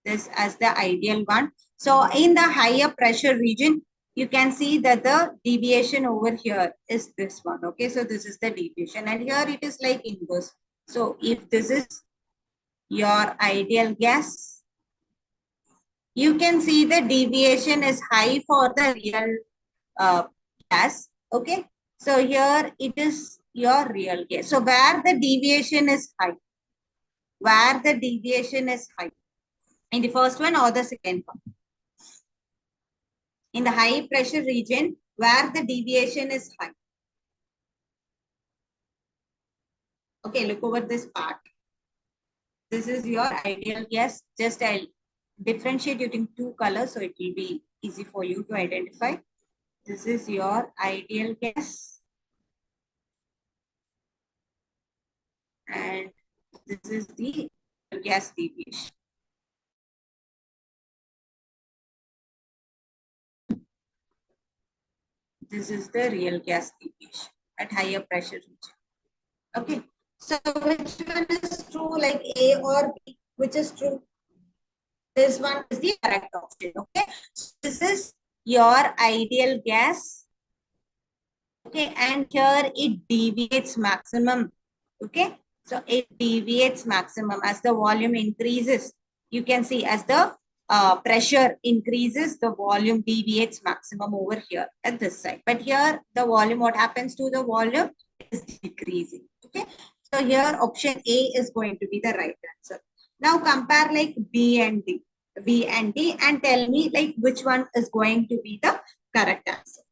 this as the ideal one. So in the higher pressure region, you can see that the deviation over here is this one. Okay, so this is the deviation and here it is like inverse. So if this is your ideal gas, you can see the deviation is high for the real gas. Okay, so here it is your real gas. So where the deviation is high, where the deviation is high, in the first one or the second one? In the high pressure region where the deviation is high. Okay, look over this part. This is your ideal gas. Just I'll differentiate using two colors so it will be easy for you to identify. This is your ideal gas. And this is the gas deviation. This is the real gas deviation at higher pressure region. Okay, so which one is true, like A or B? Which is true? This one is the correct option. Okay, so this is your ideal gas. Okay, and here it deviates maximum. Okay, so it deviates maximum as the volume increases. You can see as the pressure increases, the volume deviates maximum over here at this side. But here the volume, what happens to the volume is decreasing. Okay, so here option A is going to be the right answer. Now compare like B and D. B and D and tell me like which one is going to be the correct answer.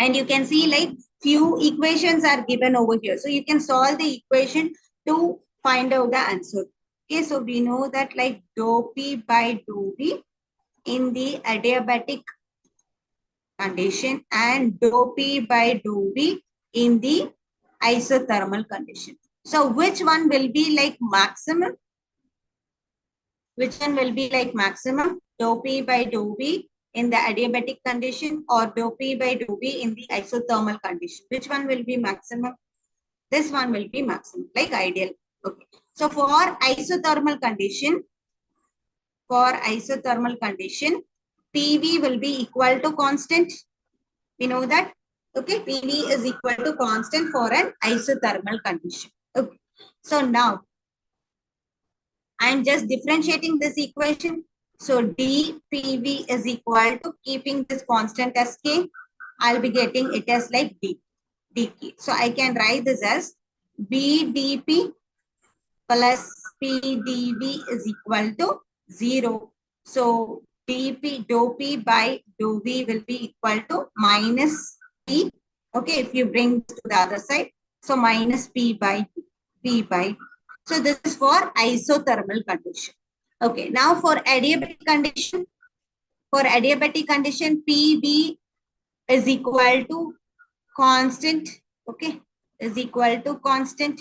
And you can see like few equations are given over here. So you can solve the equation to find out the answer. Okay, so we know that like dou P by dou V in the adiabatic condition and dou P by dou V in the isothermal condition. So which one will be like maximum? Which one will be like maximum? Dou P by dou V in the adiabatic condition or dou P by dou V in the isothermal condition? Which one will be maximum? This one will be maximum, like ideal. Okay. So for isothermal condition, PV will be equal to constant. We know that. Okay, PV is equal to constant for an isothermal condition. Okay. So now I'm just differentiating this equation. So dPV is equal to, keeping this constant as K, I'll be getting it as like dK. So I can write this as BdP plus PdV is equal to 0. So dP dou P by dou V will be equal to minus P. Okay, if you bring to the other side, so minus P by D. So this is for isothermal condition. Okay, now for adiabatic condition, PV is equal to constant. Okay, is equal to constant.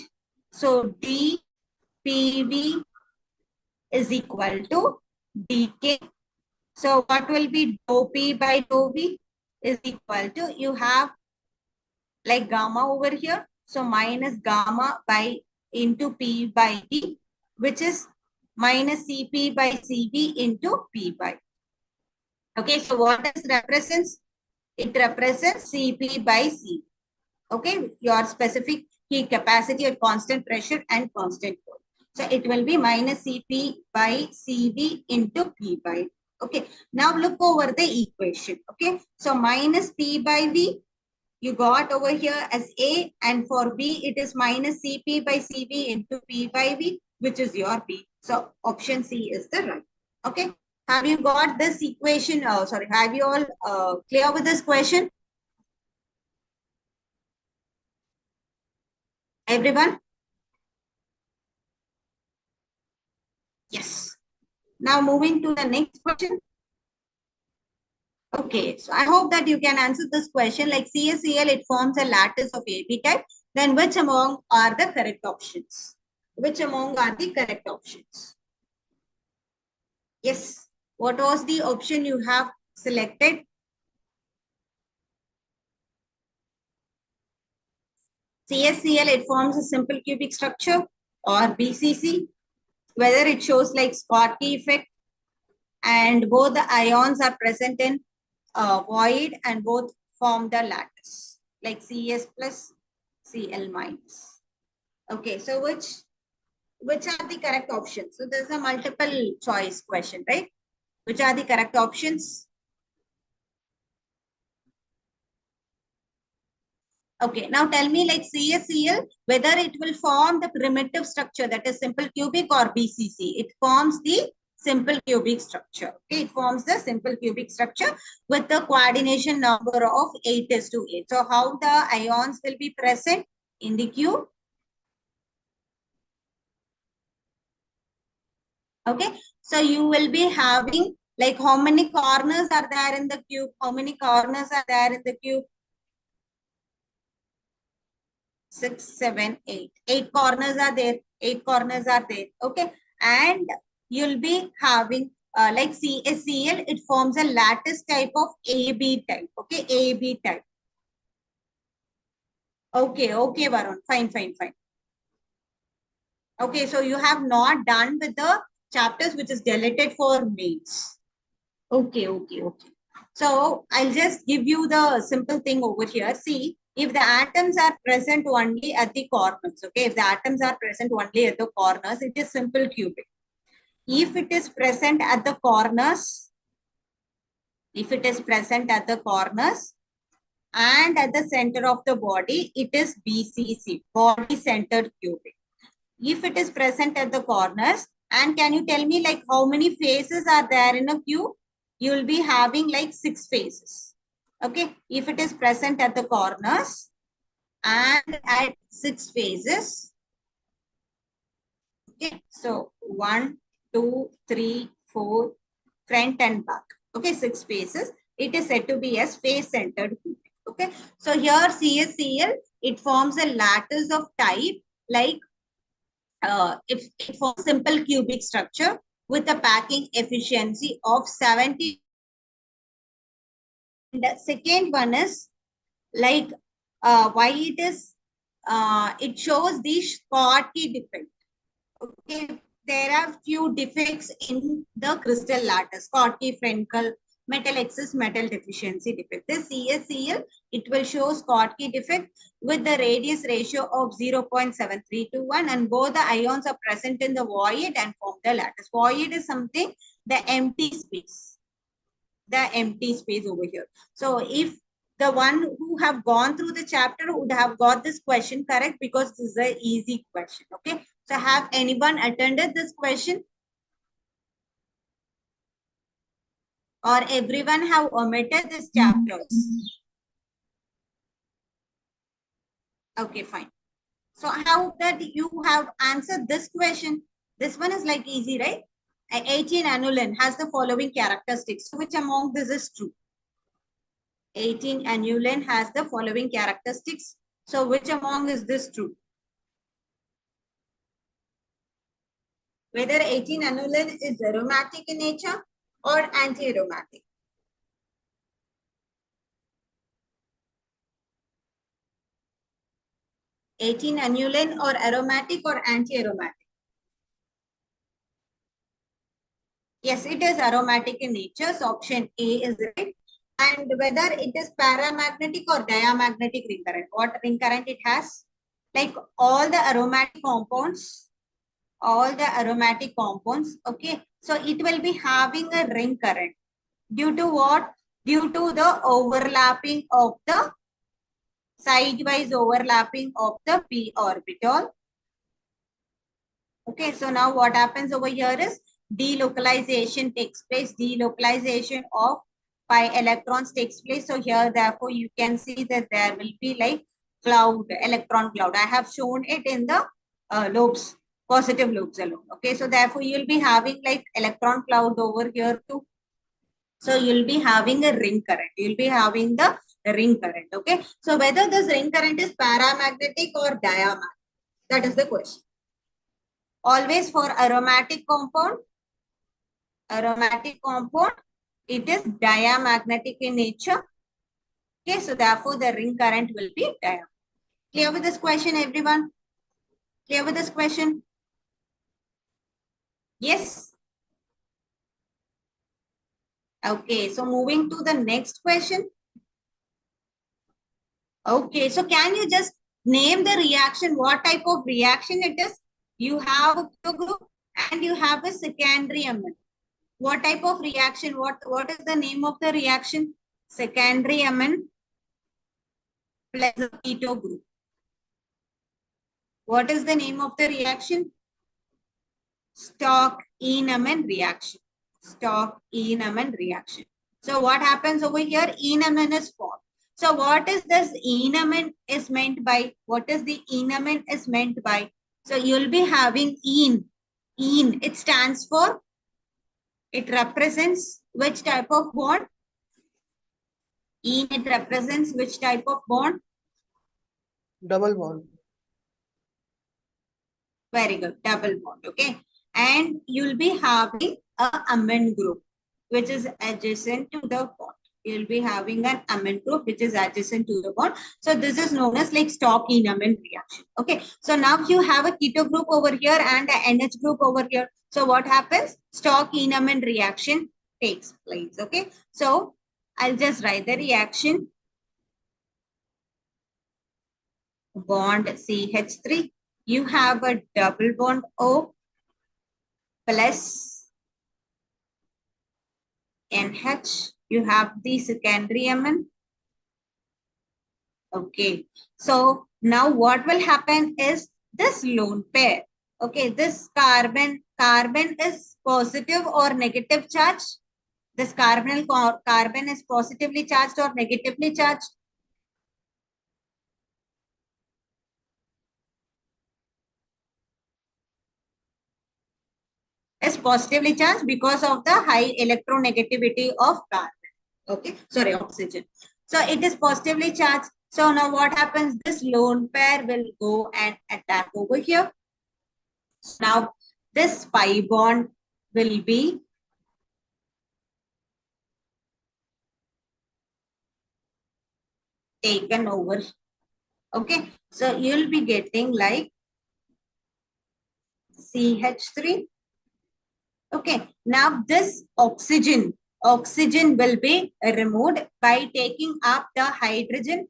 So dPV is equal to dK. So what will be dou P by dou V is equal to, you have like gamma over here. So minus gamma by into P by D, which is minus Cp by Cv into P by. Okay, so what does represents? It represents Cp by Cv. Okay, your specific heat capacity at constant pressure and constant volume. So it will be minus Cp by Cv into P by V. Okay, now look over the equation. Okay, so minus P by V you got over here as A, and for B it is minus Cp by Cv into P by V, which is your B. So option C is the right. Okay, have you got this equation? Sorry, have you all clear with this question? Everyone? Yes. Now moving to the next question. Okay, so I hope that you can answer this question. Like CaCl, it forms a lattice of AB type. Then which among are the correct options? Which among are the correct options? Yes. What was the option you have selected? CaCl, it forms a simple cubic structure, or BCC, whether it shows like Schottky effect and both the ions are present in void and both form the lattice, like Cs plus Cl minus. Okay, so which are the correct options? So there's a multiple choice question, right? Which are the correct options? Okay, now tell me like CaCl, whether it will form the primitive structure, that is simple cubic, or BCC. It forms the simple cubic structure. Okay, it forms the simple cubic structure with the coordination number of 8:8. So how the ions will be present in the cube? Okay, so you will be having like how many corners are there in the cube? How many corners are there in the cube? 6, 7, 8. 8 corners are there. 8 corners are there. Okay. And you'll be having like CaCl, it forms a lattice type of AB type. Okay. AB type. Okay. Okay, Varun. Fine, fine, fine. Okay. So you have not done with the chapters which is deleted for mains. Okay. Okay. Okay. So I'll just give you the simple thing over here. See, if the atoms are present only at the corners, okay, if the atoms are present only at the corners, it is simple cubic. If it is present at the corners, if it is present at the corners and at the center of the body, it is BCC, body centered cubic. If it is present at the corners, and can you tell me like how many faces are there in a cube? You will be having like 6 faces. Okay, if it is present at the corners and at 6 faces. Okay, so 1, 2, 3, 4, front and back. Okay, 6 faces. It is said to be as face-centered cubic. Okay, so here CaCl, it forms a lattice of type like it forms simple cubic structure with a packing efficiency of 70. And the second one is like why it is it shows the Schottky defect. Okay, there are few defects in the crystal lattice: Schottky, Frenkel, metal excess, metal deficiency defect. This CaCl, it will show Schottky defect with the radius ratio of 0.7321, and both the ions are present in the void and form the lattice. Void is something, the empty space. The empty space over here. So if the one who have gone through the chapter would have got this question correct, because this is an easy question. Okay. So have anyone attended this question? Or everyone have omitted this chapters? Okay, fine. So how that you have answered this question? This one is like easy, right? 18 aniline has the following characteristics. Which among this is true? 18 aniline has the following characteristics. So which among is this true? Whether 18 aniline is aromatic in nature or anti-aromatic. Eighteen aniline or aromatic or anti-aromatic? Yes, it is aromatic in nature. So option A is right. and whether it is paramagnetic or diamagnetic ring current. What ring current it has? Like all the aromatic compounds, okay? So it will be having a ring current. Due to what? Due to the overlapping of the sidewise overlapping of the p orbital. Okay, so now what happens over here is delocalization takes place. Delocalization of pi electrons takes place. So here, therefore, you can see that there will be like cloud, electron cloud. I have shown it in the lobes, positive lobes alone. Okay, so therefore, you'll be having like electron cloud over here too. So you'll be having a ring current. You'll be having the ring current. Okay, so whether this ring current is paramagnetic or diamagnetic, that is the question. Always for aromatic compound, it is diamagnetic in nature. Okay, so therefore the ring current will be diamagnetic. Clear with this question, everyone? Clear with this question? Yes. Okay, so moving to the next question. Okay, so can you just name the reaction? What type of reaction it is? You have a keto group and you have a secondary amine. What type of reaction? What is the name of the reaction? Secondary amine plus a keto group. What is the name of the reaction? Stock-Eneman reaction. Stock-Eneman reaction. So what happens over here? Eneman is formed. So what is this Eneman is meant by? What is the Eneman is meant by? So you'll be having ene. Ene. It stands for, it represents which type of bond? Ene, it represents which type of bond? Double bond. Very good. Double bond. Okay. And you'll be having a amine group, which is adjacent to the bond. You'll be having an amine group, which is adjacent to the bond. So this is known as like Stock-Eneman reaction. Okay. So now you have a keto group over here and a NH group over here. So what happens? Stock-Eneman reaction takes place. Okay. So I'll just write the reaction. Bond CH3. You have a double bond O plus NH. You have the secondary amine. Okay. So now what will happen is this lone pair. Okay. This carbon is positive or negative charge. This carbon is positively charged or negatively charged. Is positively charged because of the high electronegativity of carbon. Okay, sorry, oxygen. So it is positively charged. So now what happens? This lone pair will go and attack over here. Now this pi bond will be taken over. Okay, so you'll be getting like CH3. Okay, now this oxygen will be removed by taking up the hydrogen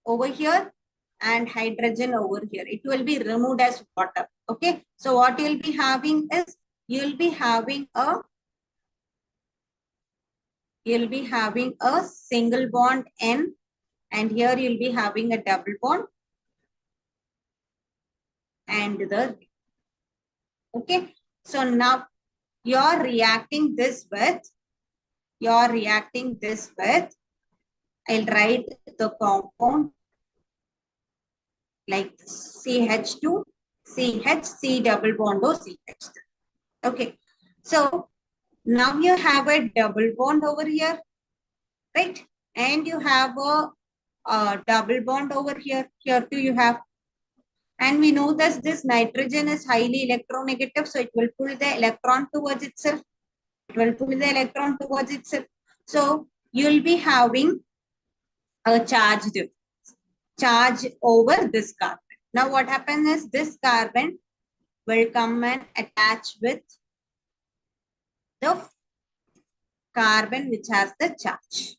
over here and hydrogen over here. It will be removed as water. Okay, so what you'll be having is you'll be having a single bond N, and here you'll be having a double bond and the, okay. So now you're reacting this with, I'll write the compound like CH2, CH, C double bond O, CH. Okay, so now you have a double bond over here, right? And you have a double bond over here. Here too you have. And we know that this nitrogen is highly electronegative, so it will pull the electron towards itself. So you'll be having a charge over this carbon. Now what happens is this carbon will come and attach with the carbon which has the charge.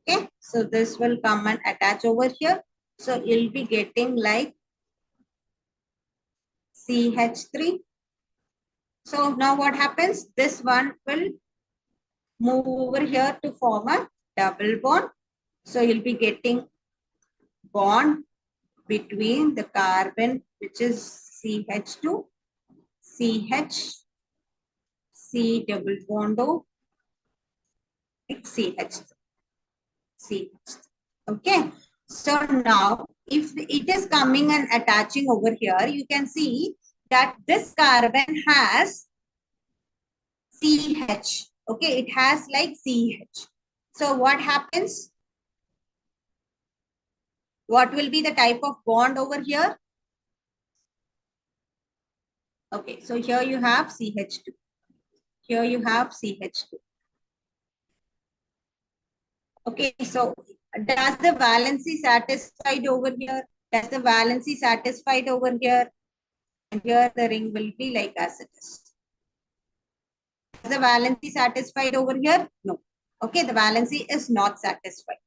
Okay, so this will come and attach over here. So you'll be getting like CH3. So now what happens? This one will move over here to form a double bond. So you'll be getting bond between the carbon, which is CH2, CH, C double bond O, CH, CH. Okay. So now, if it is coming and attaching over here, you can see that this carbon has CH. Okay, it has like CH. So what happens? What will be the type of bond over here? Okay, so here you have CH2. Here you have CH2. Okay, so does the valency satisfied over here? Does the valency satisfied over here? And here the ring will be like as it is. Is the valency satisfied over here? No. Okay, the valency is not satisfied.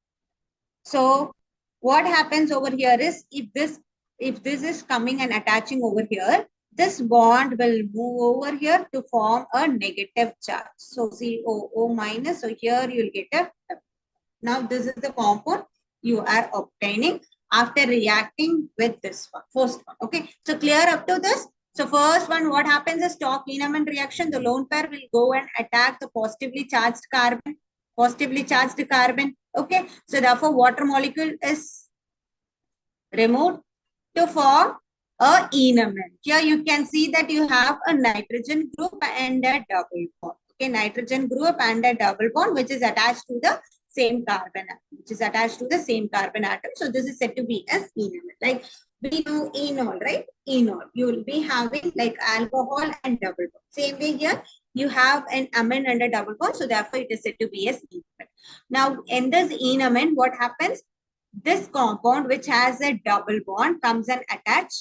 So what happens over here is if this is coming and attaching over here, this bond will move over here to form a negative charge. So COO minus. So here you will get a. Now this is the compound you are obtaining after reacting with this one, first one. Okay, so clear up to this. So first one, what happens is Stokes-Heinemann reaction. The lone pair will go and attack the positively charged carbon. Okay, so therefore water molecule is removed to form a enamine. Here you can see that you have a nitrogen group and a double bond. Okay, nitrogen group and a double bond which is attached to the same carbon atom. So this is said to be as enamine. Like we know enol, right? Enol. You will be having like alcohol and double bond. Same way here, you have an amine and a double bond. So therefore it is said to be as enamine. Now in this enamine, what happens? This compound which has a double bond comes and attach.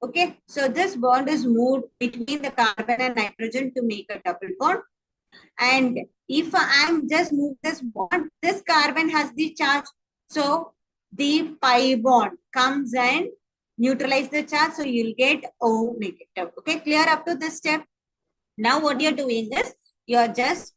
Okay, so this bond is moved between the carbon and nitrogen to make a double bond. And if I'm just move this bond, this carbon has the charge. So the pi bond comes and neutralize the charge. So you'll get O negative. Okay, clear up to this step. Now what you're doing is you're just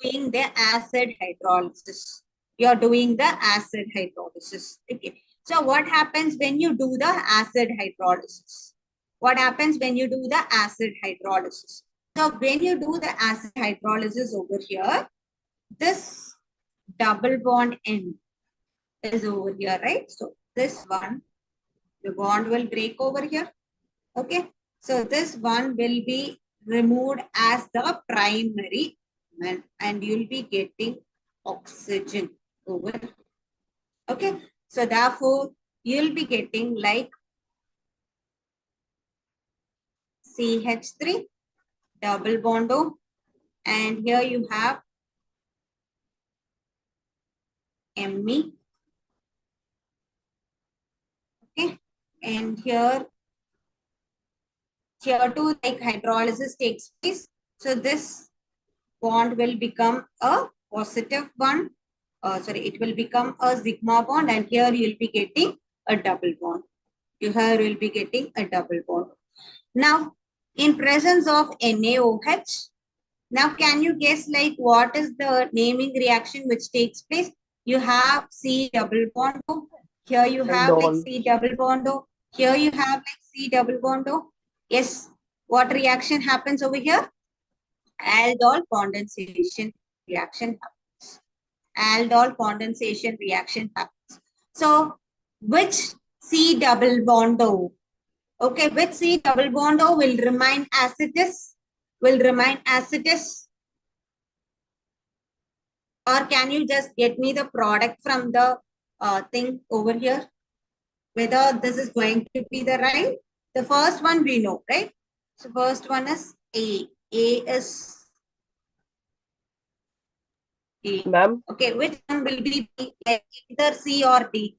doing the acid hydrolysis. You're doing the acid hydrolysis. Okay. So what happens when you do the acid hydrolysis? What happens when you do the acid hydrolysis? So when you do the acid hydrolysis over here, this double bond N is over here, right? So this one, the bond will break over here. Okay. So this one will be removed as the primary and you'll be getting oxygen over. Okay. So therefore, you'll be getting like CH3 double bond O, and here you have Me. Okay. And here too, like hydrolysis takes place. So this bond will become a positive one. It will become a sigma bond, and here you'll be getting a double bond. Here you'll be getting a double bond. Now, in presence of NaOH, now can you guess like what is the naming reaction which takes place? You have C double bond O. Here you have like C double bond O. Here you have like C double bond O. Yes. What reaction happens over here? Aldol condensation reaction happens. Aldol condensation reaction happens. So, which C double bond O? Okay, which C double bond O will remain as it is? Will remain as it is? Or can you just get me the product from the thing over here? Whether this is going to be the right? The first one we know, right? So first one is A. A is A. Ma'am, Okay, which one will be B? Either C or D?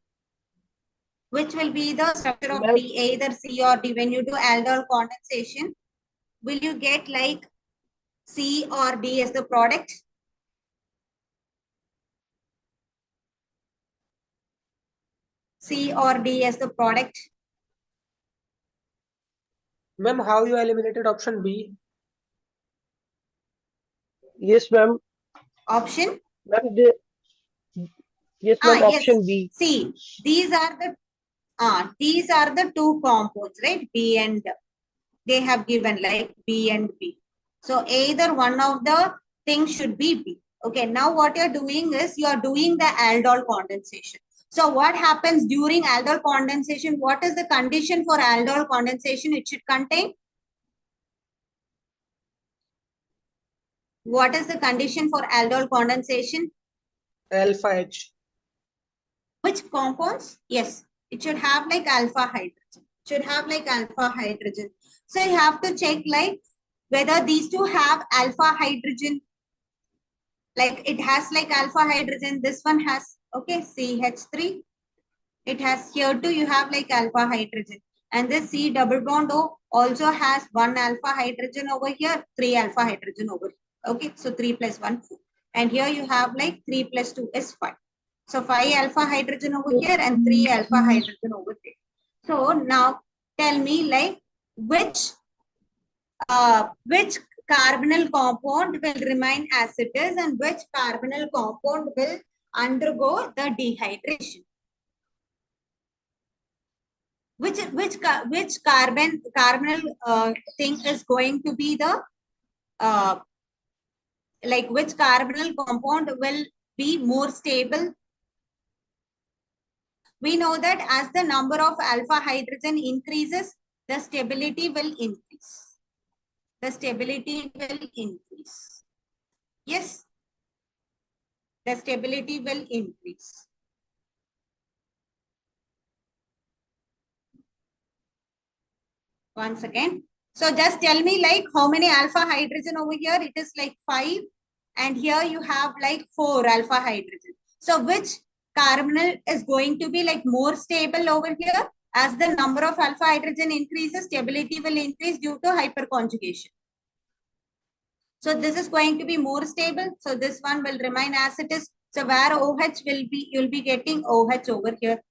Which will be the structure of ma'am, D? Either C or D. When you do aldol condensation, will you get like C or D as the product? C or D as the product? Ma'am, how you eliminated option B? Yes, ma'am. Option? Ma'am, yes, ma'am. Yes. Option B. See, these are the two compounds, right? B and they have given like B and B. So either one of the things should be B. Okay, now what you're doing is you're doing the aldol condensation. So what happens during aldol condensation? What is the condition for aldol condensation? It should contain. What is the condition for aldol condensation? Alpha H. Which compounds? Yes, it should have like alpha hydrogen. Should have like alpha hydrogen. So you have to check like whether these two have alpha hydrogen. Like it has like alpha hydrogen. This one has, okay, CH3. It has here too, you have like alpha hydrogen. And this C double bond O also has one alpha hydrogen over here, three alpha hydrogen over here. Okay, so 3 plus 1, 4. And here you have like 3 plus 2 is 5. So 5 alpha hydrogen over here and 3 alpha hydrogen over there. So now tell me like which carbonyl compound will remain as it is and which carbonyl compound will undergo the dehydration. Which carbonyl thing is going to be the like which carbonyl compound will be more stable? We know that as the number of alpha hydrogen increases, the stability will increase. The stability will increase. Yes, the stability will increase. Once again. So just tell me like how many alpha hydrogen over here? It is like 5. And here you have like 4 alpha hydrogen. So which carbonyl is going to be like more stable over here? As the number of alpha hydrogen increases, stability will increase due to hyperconjugation. So this is going to be more stable. So this one will remain as it is. So where OH will be, you'll be getting OH over here.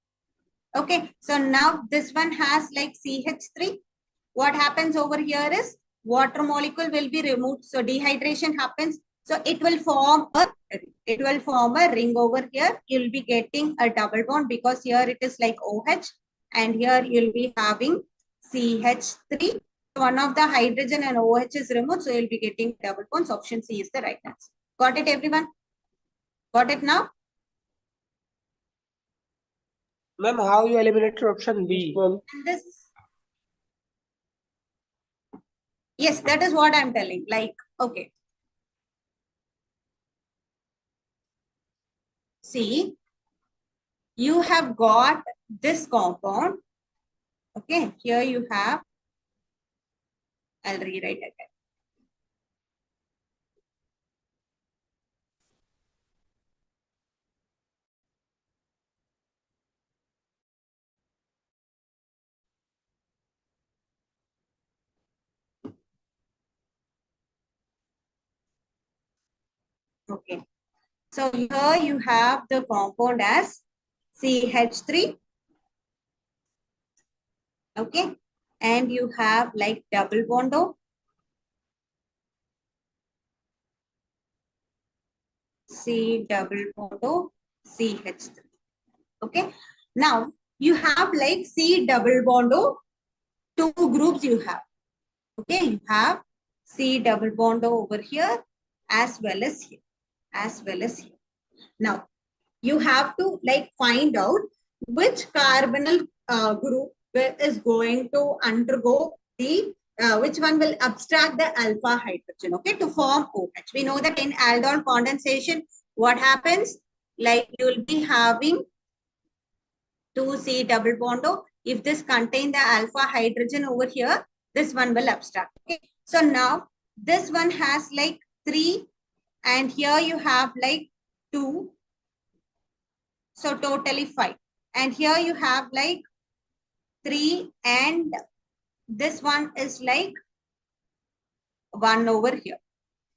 Okay. So now this one has like CH3. What happens over here is water molecule will be removed. So dehydration happens. So it will form a ring over here. You'll be getting a double bond because here it is like OH and here you'll be having CH3. One of the hydrogen and OH is removed. So you'll be getting double bonds. Option C is the right answer. Got it, everyone? Got it now? Ma'am, how you eliminated option B? Ma'am. And this, yes, that is what I'm telling. Like, okay. See, you have got this compound. Okay, here you have, I'll rewrite it. Okay, so here you have the compound as CH3. Okay, and you have like double bond O. C double bond O, CH3. Okay, now you have like C double bond O, two groups you have. Okay, you have C double bond O over here as well as here, as well as here. Now, you have to like find out which carbonyl group is going to undergo the, which one will abstract the alpha hydrogen, okay, to form OH. We know that in aldol condensation, what happens? Like you will be having 2C double bond O. If this contain the alpha hydrogen over here, this one will abstract. Okay. So now this one has like 3 and here you have like 2. So totally 5. And here you have like 3 and this one is like 1 over here.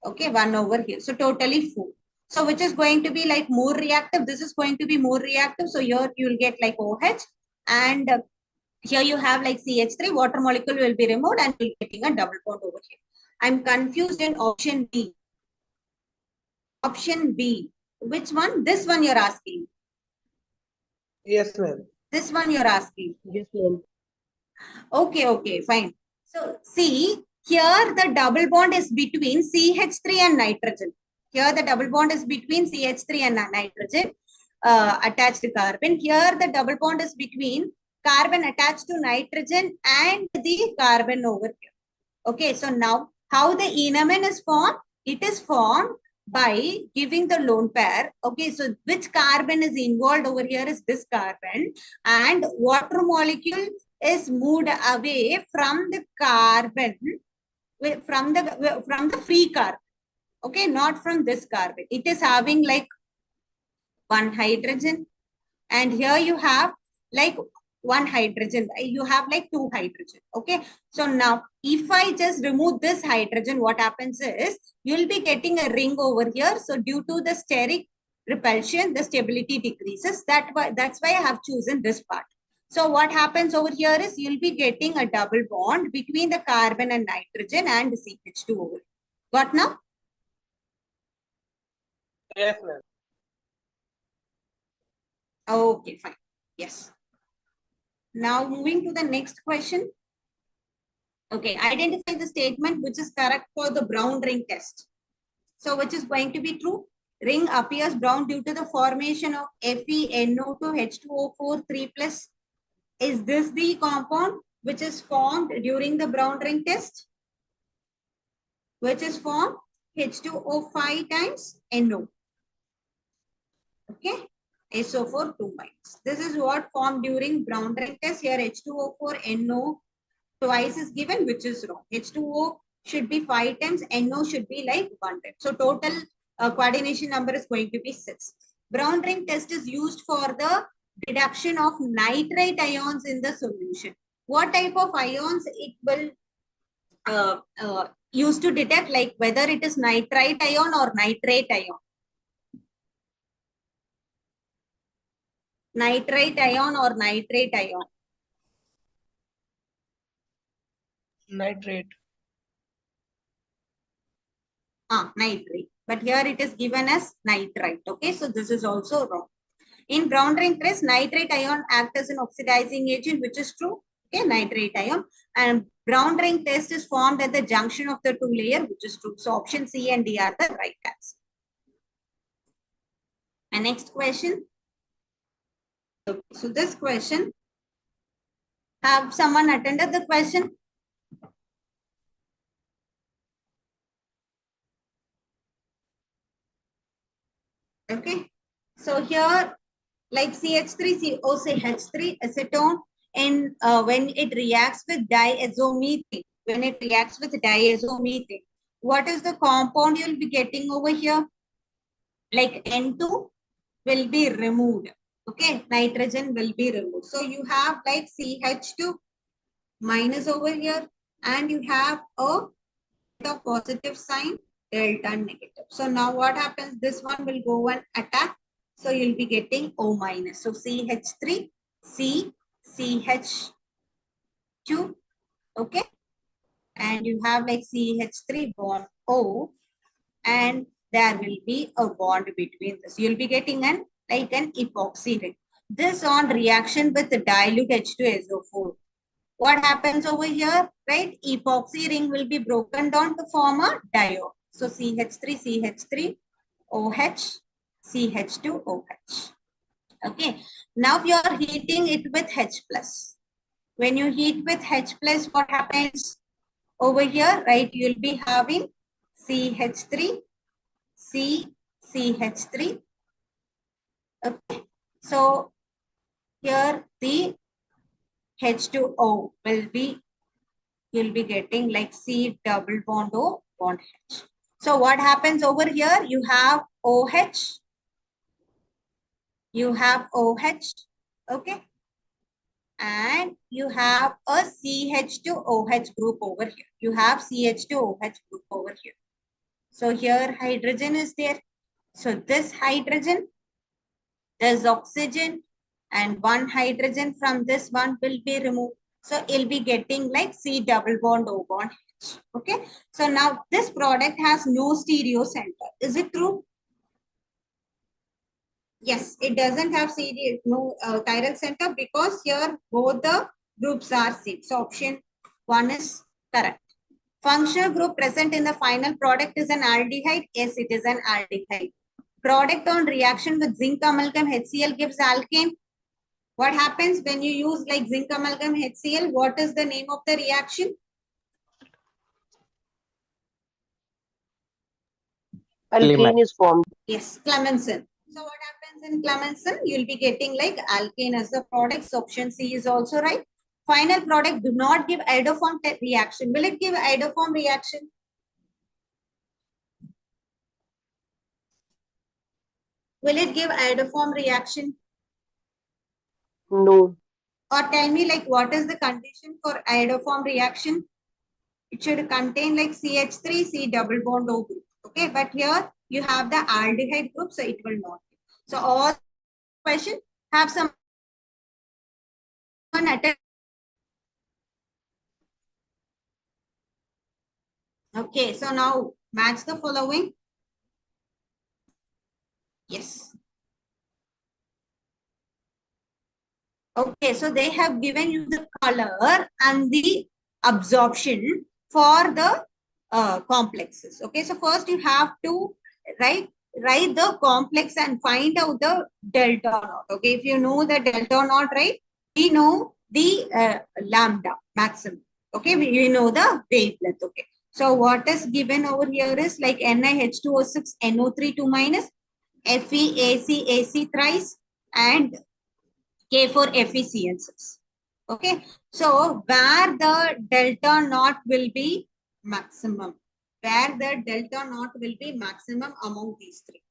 Okay, 1 over here. So totally 4. So which is going to be like more reactive? This is going to be more reactive. So here you'll get like OH, and here you have like CH3, water molecule will be removed and we're getting a double bond over here. I'm confused in option B. Option B. Which one? This one you're asking. Yes, ma'am. This one you're asking. Yes, ma'am. Okay, fine. So see, here the double bond is between CH3 and nitrogen. Here the double bond is between CH3 and nitrogen attached carbon. Here the double bond is between carbon attached to nitrogen and the carbon over here. Okay, so now how the enamine is formed? It is formed by giving the lone pair. Okay, so which carbon is involved over here is this carbon, and water molecule is moved away from the carbon, from the free carbon. Okay, not from this carbon. It is having like one hydrogen, and here you have like one hydrogen. You have like two hydrogen. Okay, so now if I just remove this hydrogen, what happens is you'll be getting a ring over here. So due to the steric repulsion, the stability decreases. That's why I have chosen this part. So what happens over here is you'll be getting a double bond between the carbon and nitrogen and CH2 over here. Got now? Yes, ma'am. Okay, fine. Yes. Now moving to the next question. Okay, identify the statement which is correct for the brown ring test. So which is going to be true? Ring appears brown due to the formation of FeNO2 H2O4 3+. Is this the compound which is formed during the brown ring test? Which is formed H2O5 times NO. Okay, SO4 2 minus. This is what formed during brown ring test. Here H2O4 NO twice is given, which is wrong. H2O should be 5 times, NO should be like 1 time. So total coordination number is going to be 6. Brown ring test is used for the deduction of nitrite ions in the solution. What type of ions it will use to detect, like whether it is nitrite ion or nitrate ion? Nitrite ion or nitrate ion? Nitrate. Nitrate. But here it is given as nitrite. Okay, so this is also wrong. In brown ring test, nitrate ion acts as an oxidizing agent, which is true. Okay, nitrate ion. And brown ring test is formed at the junction of the two layers, which is true. So option C and D are the right answer. And next question. Okay, so this question, have someone attended the question? Okay, so here like CH3, COCH3 acetone, and when it reacts with diazomethane, what is the compound you'll be getting over here? Like N2 will be removed. Okay, nitrogen will be removed. So you have like CH2 minus over here, and you have a positive sign, delta negative. So now what happens? This one will go and attack. So you'll be getting O minus. So CH3, C, CH2, okay? And you have like CH3 bond O, and there will be a bond between this. You'll be getting an epoxy ring. This on reaction with the dilute H2SO4. What happens over here, right? Epoxy ring will be broken down to form a diol. So CH3, CH3, OH, CH2, OH. Okay. Now you are heating it with H plus. When you heat with H plus, what happens over here, right? You'll be having CH3, CH3. Okay. So here the H2O will be, you'll be getting like C double bond O bond H. So what happens over here? You have OH. You have OH. Okay. And you have a CH2OH group over here. You have CH2OH group over here. So here hydrogen is there. So this hydrogen, there's oxygen, and one hydrogen from this one will be removed. So it'll be getting like C double bond O bond H. Okay. So now this product has no stereo center. Is it true? Yes, it doesn't have no chiral center because here both the groups are same. So option 1 is correct. Functional group present in the final product is an aldehyde. Yes, it is an aldehyde. Product on reaction with zinc amalgam HCl gives alkane. What happens when you use like zinc amalgam HCl? What is the name of the reaction? Alkane is formed. Yes, Clemmensen. So what happens in Clemmensen? You'll be getting like alkane as the product. So option C is also right. Final product do not give iodoform reaction. Will it give iodoform reaction? Will it give iodoform reaction? No. Or tell me like what is the condition for iodoform reaction? It should contain like CH3, C double bond O group. Okay, but here you have the aldehyde group, so it will not. So all questions have some attend. Okay, so now match the following. Yes. Okay, so they have given you the color and the absorption for the complexes. Okay, so first you have to write the complex and find out the delta naught. Okay, if you know the delta naught, right, we know the lambda maximum. Okay, we know the wavelength. Okay, so what is given over here is like NiH2O6 NO3 2 minus FeAC thrice and K for efficiencies. Okay, so where the delta naught will be maximum, where the delta naught will be maximum among these three,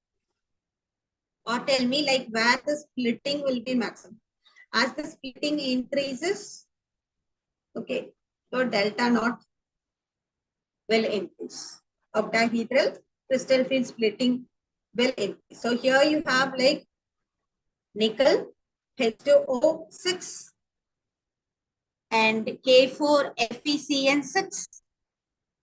or tell me like where the splitting will be maximum. As the splitting increases, okay, so delta naught will increase. Octahedral crystal field splitting will increase. So here you have like nickel H2O6 and K4 FeCN6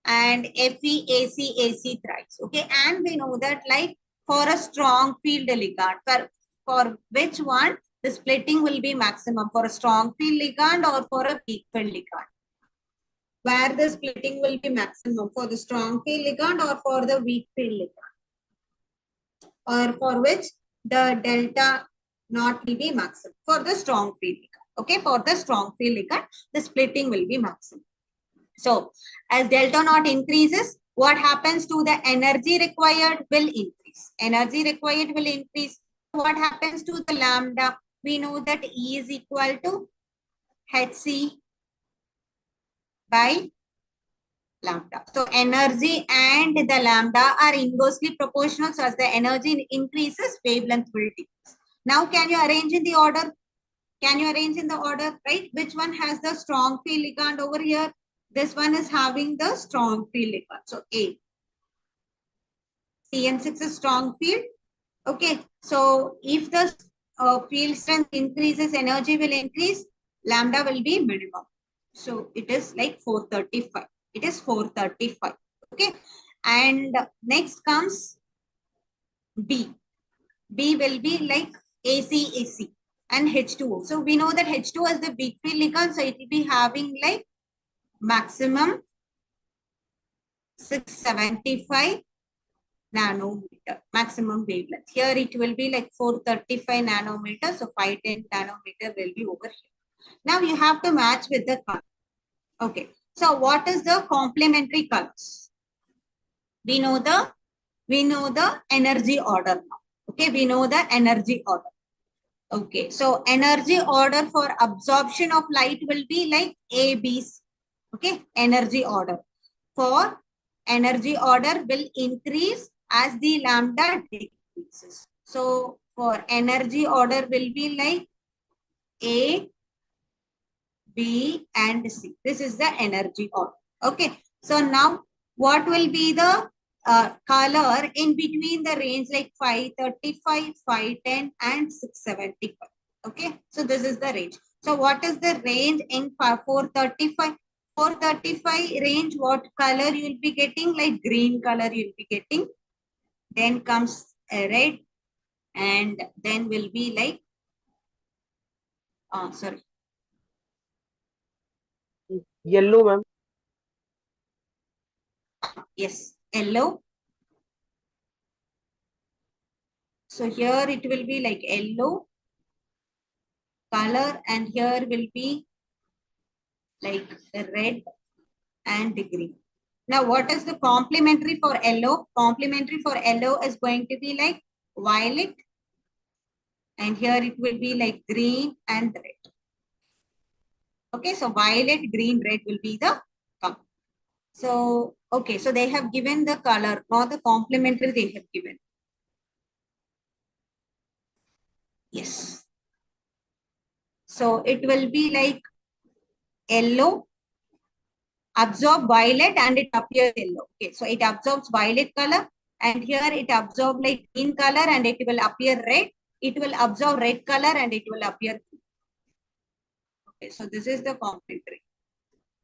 and FeAC thrice. Okay, and we know that like for a strong field ligand, for which one the splitting will be maximum, for a strong field ligand or for a weak field ligand? Where the splitting will be maximum, for the strong field ligand or for the weak field ligand? Or for which the delta naught will be maximum? For the strong field ligand. Okay, for the strong field ligand, the splitting will be maximum. So as delta naught increases, what happens to the energy required will increase. Energy required will increase. What happens to the lambda? We know that E is equal to Hc by lambda. So energy and the lambda are inversely proportional. So as the energy increases, wavelength will decrease. Now can you arrange in the order? Can you arrange in the order, right? Which one has the strong field ligand over here? This one is having the strong field ligand. So A. CN6 is strong field. Okay. So if the field strength increases, energy will increase. Lambda will be minimum. So it is like 435. It is 435. Okay. And next comes B. B will be like AC and H2O. So we know that H2O is the weak field ligand. So it will be having like maximum 675 nanometer maximum wavelength. Here it will be like 435 nanometer. So 510 nanometer will be over here. Now you have to match with the color. Okay. So what is the complementary colors? We know the energy order now. Okay. We know the energy order. Okay. So energy order for absorption of light will be like A, B, C. Okay. Energy order. For energy order will increase as the lambda decreases. So for energy order will be like A, B, and C. This is the energy order. Okay. So now what will be the color in between the range like 535, 510 and 675. Okay, so this is the range. So what is the range in 435? 435 range, what color you will be getting? Like green color you will be getting. Then comes a red, and then will be like, sorry, Yellow, ma'am. yes, yellow. So here it will be like yellow color, and here will be like red and green. Now, what is the complementary for yellow? Complementary for yellow is going to be like violet, and here it will be like green and red. Okay, so violet, green, red will be the color. So, okay, so they have given the color, not the complementary they have given. Yes. So it will be like yellow, absorb violet, and it appears yellow. Okay, so it absorbs violet color, and here it absorbs like green color, and it will appear red. It will absorb red color, and it will appear green. Okay, so this is the complementary,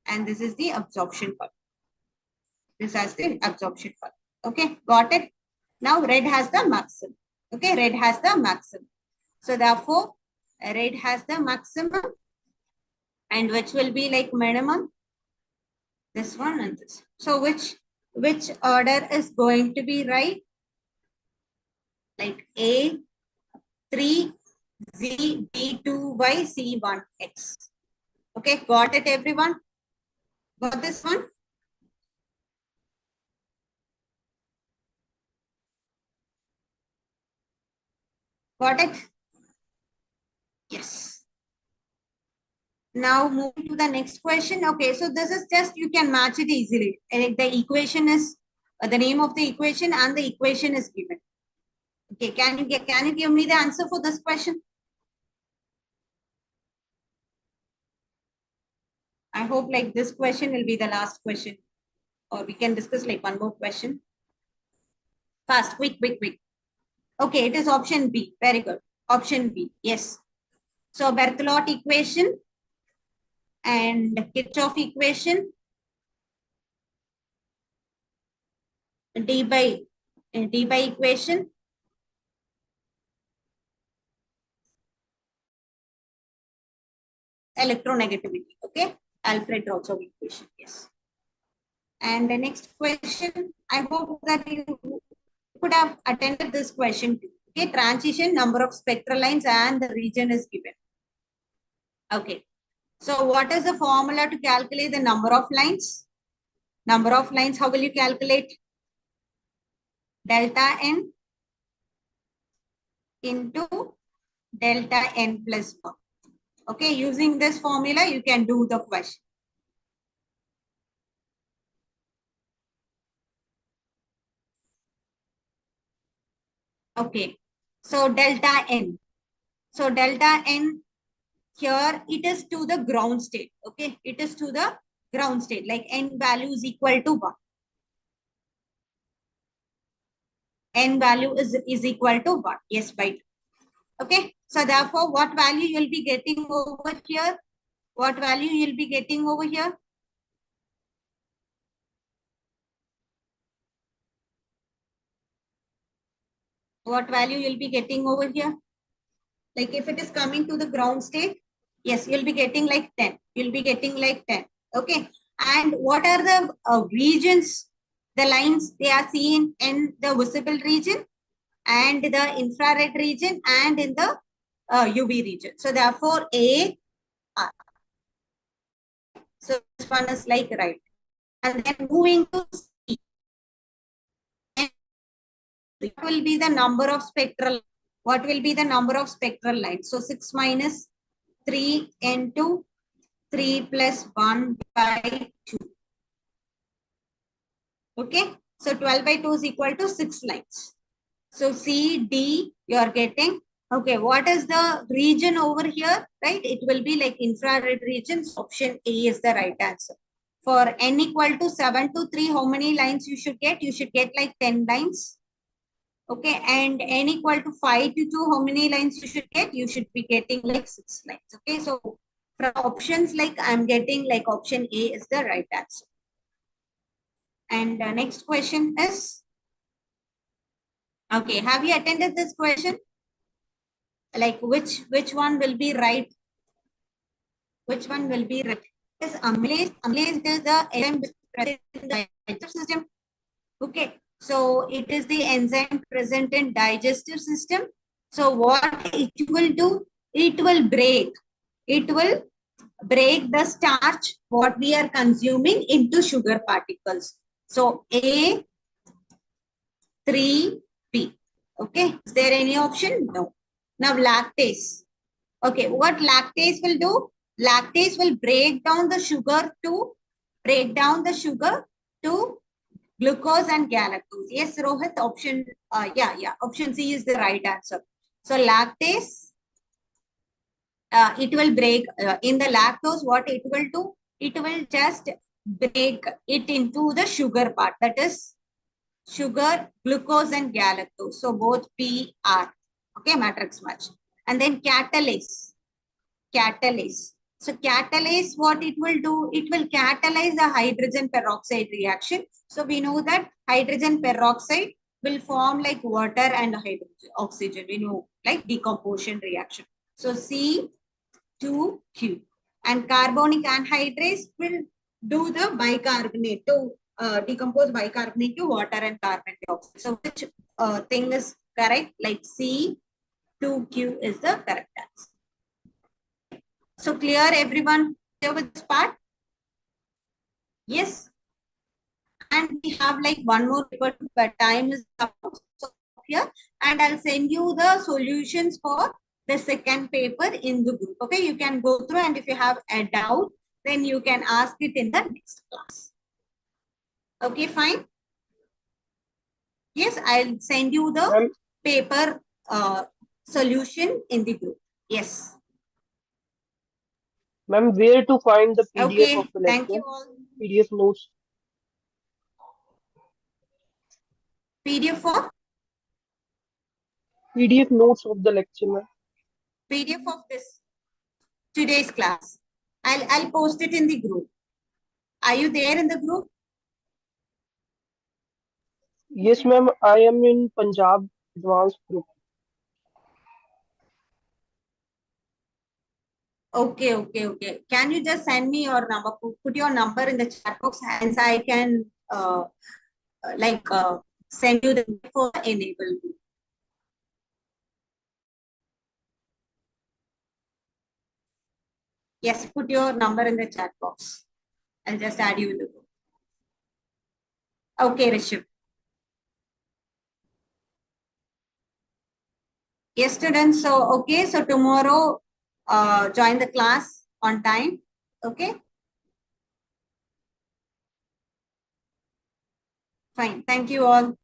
and this is the absorption color. This has the absorption color. Okay, got it? Now red has the maximum. Okay, red has the maximum. So therefore, red has the maximum, and which will be like minimum? This one and this. So which order is going to be right? Like A, 3, Z, B2Y, C1, X. Okay, got it everyone? Got this one? Got it? Yes. Now moving to the next question. Okay, so this is just, you can match it easily. The equation is, the name of the equation and the equation is given. Okay, can you give me the answer for this question? I hope like this question will be the last question, or we can discuss like one more question. Fast, quick. Okay, it is option B. Very good. Option B. Yes. So Berthelot equation and Kirchhoff equation, D by equation, electronegativity. Okay, Alfred-Rotherford equation. Yes. And the next question, I hope that you could have attended this question too. Okay, transition, number of spectral lines, and the region is given. Okay. So what is the formula to calculate the number of lines? Number of lines, how will you calculate? Delta n into delta n plus 1. Okay, using this formula, you can do the question. Okay, so delta n. So delta n here, it is to the ground state. Okay, it is to the ground state, like n value is equal to 1. N value is equal to 1. Yes, by 2. Okay, so therefore, what value you will be getting over here? What value you will be getting over here? What value you will be getting over here? Like if it is coming to the ground state, yes, you'll be getting like 10. You'll be getting like 10. Okay. And what are the regions, the lines they are seen in the visible region and the infrared region and in the UV region. So therefore, A, R. So this one is like right. And then moving to C. What will be the number of spectral? What will be the number of spectral lines? So 6 minus 3 into 3 plus 1 by 2. Okay. So 12 by 2 is equal to 6 lines. So C, D, you are getting. Okay. What is the region over here? Right. It will be like infrared region. So option A is the right answer For n equal to 7 to 3, how many lines you should get? You should get like 10 lines. Okay, and n equal to 5 to 2, how many lines you should get? You should be getting like 6 lines. Okay, so from options, like I'm getting like option A is the right answer. And next question is, okay, have you attended this question? Like which one will be right? Which one will be right? Is amylase is the enzyme present in the digestive system. Okay, so it is the enzyme present in digestive system. So what it will do? It will break the starch what we are consuming into sugar particles. So A, 3B. Okay, is there any option? No. Now lactase. Okay, what lactase will do? Lactase will break down the sugar to glucose and galactose. Yes, Rohit, option option C is the right answer. So lactase, it will break in the lactose. What it will do? It will just break it into the sugar part. That is sugar, glucose, and galactose. So both P R. Okay, matrix match. And then catalase. So catalase, what it will do? It will catalyze the hydrogen peroxide reaction. So we know that hydrogen peroxide will form like water and hydrogen, oxygen. We know like decomposition reaction. So C2Q. And carbonic anhydrase will do the bicarbonate to decompose bicarbonate to water and carbon dioxide. So which thing is correct? Like C2Q is the correct answer. So clear, everyone, clear with this part? Yes. And we have like one more paper, but time is up. So here, and I'll send you the solutions for the second paper in the group. Okay, you can go through, and if you have a doubt, then you can ask it in the next class. Okay, fine. Yes, I'll send you the paper solution in the group. Yes. Ma'am, where to find the PDF Okay, of the thank you lecture? all. PDF notes. PDF for? PDF notes of the lecture, ma'am. PDF of this today's class. I'll post it in the group. Are you there in the group? Yes, ma'am. I am in Punjab Advanced Group. Okay. Can you just send me your number? Put your number in the chat box, and I can send you the for enable. Yes, put your number in the chat box. I'll just add you in the group. Okay, Rishabh. Yes, students. So, okay. So tomorrow, join the class on time. Okay. Fine. Thank you all.